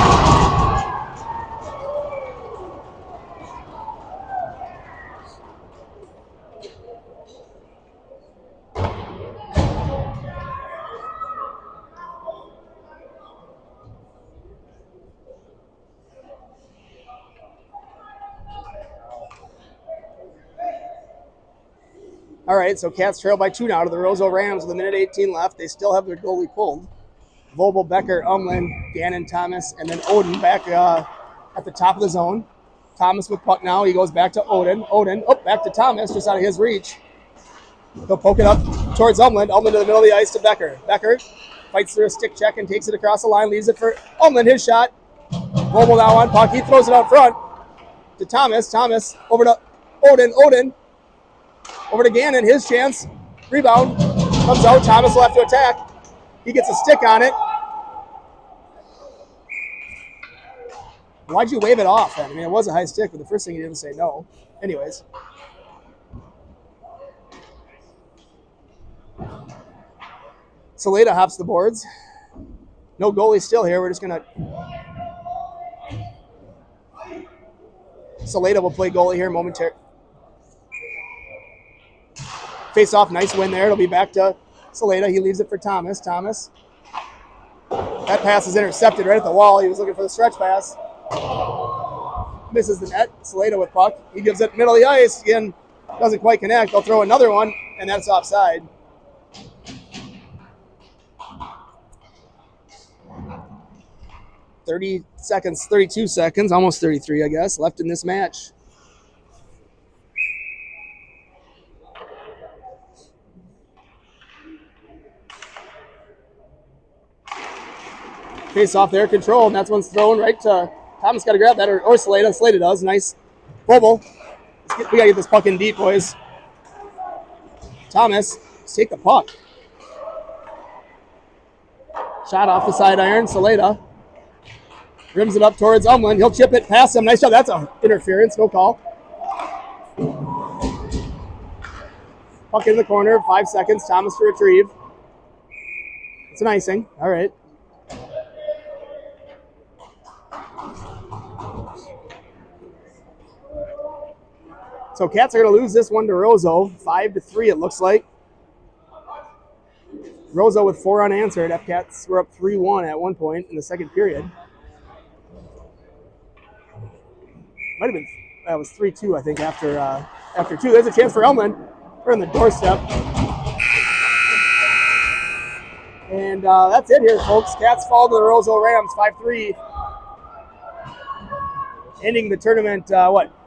All right, so Cats trail by 2 now to the Roseau Rams with 1:18 left. They still have their goalie pulled. Vogel, Becker, Umlin, Gannon, Thomas, and then Odin back at the top of the zone. Thomas with puck now. He goes back to Odin. Odin, back to Thomas, just out of his reach. He'll poke it up towards Umlin. Umlin to the middle of the ice to Becker. Becker fights through a stick check and takes it across the line. Leaves it for Umlin. His shot. Vogel now on puck. He throws it out front to Thomas. Thomas over to Odin. Odin over to Gannon. His chance. Rebound. Comes out. Thomas will have to attack. He gets a stick on it. Why'd you wave it off then? I mean, it was a high stick, but the first thing he did was say no. Anyways. Saleda hops the boards. No goalie still here. We're just going to... Saleda will play goalie here momentarily. Face off, nice win there. It'll be back to Saleda. He leaves it for Thomas. Thomas. That pass is intercepted right at the wall. He was looking for the stretch pass. Misses the net. Saleda with puck. He gives it middle of the ice. Again, doesn't quite connect. They'll throw another one, and that's offside. $32 seconds, almost 33, I guess, left in this match. Face off there, control, and that's one's thrown right to Thomas. Got to grab that, or Saleda. Saleda does. Nice. Bobble. We got to get this puck in deep, boys. Thomas, let's take the puck. Shot off the side iron. Saleda rims it up towards Umlin. He'll chip it past him. Nice job. That's an interference. No call. Puck in the corner. 5 seconds. Thomas to retrieve. It's an icing. All right. So Cats are going to lose this one to Roseau, 5-3 it looks like. Roseau with 4 unanswered. F-Cats were up 3-1 at one point in the second period. Might have been, that was 3-2 I think after 2. There's a chance for Elman. We're on the doorstep. And that's it here, folks. Cats fall to the Roseau Rams, 5-3. Ending the tournament,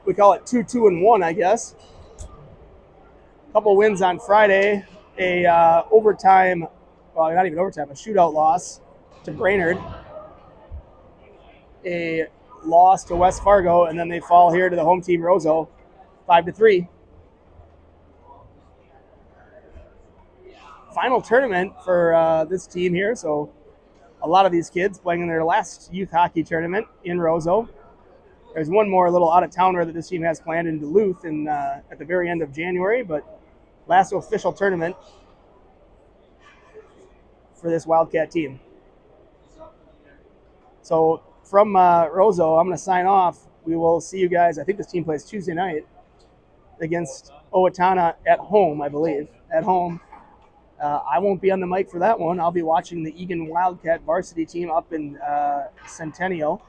we call it 2-2-1, I guess. A couple wins on Friday. A overtime, well, not even overtime, a shootout loss to Brainerd. A loss to West Fargo, and then they fall here to the home team, Roseau, 5-3. Final tournament for this team here, so a lot of these kids playing in their last youth hockey tournament in Roseau. There's one more little out-of-towner that this team has planned in Duluth at the very end of January, but last official tournament for this Wildcat team. So from Roseau, I'm going to sign off. We will see you guys. I think this team plays Tuesday night against Owatonna at home, I believe, at home. I won't be on the mic for that one. I'll be watching the Eagan Wildcat varsity team up in Centennial.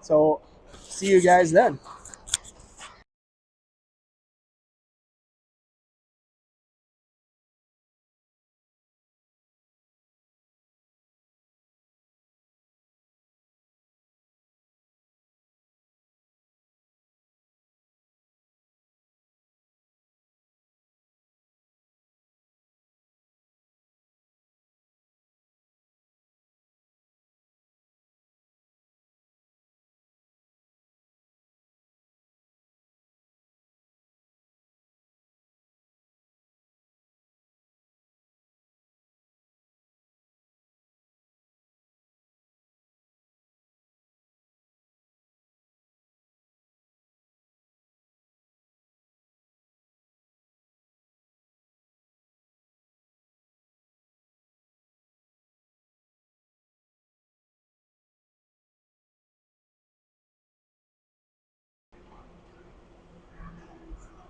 So see you guys then.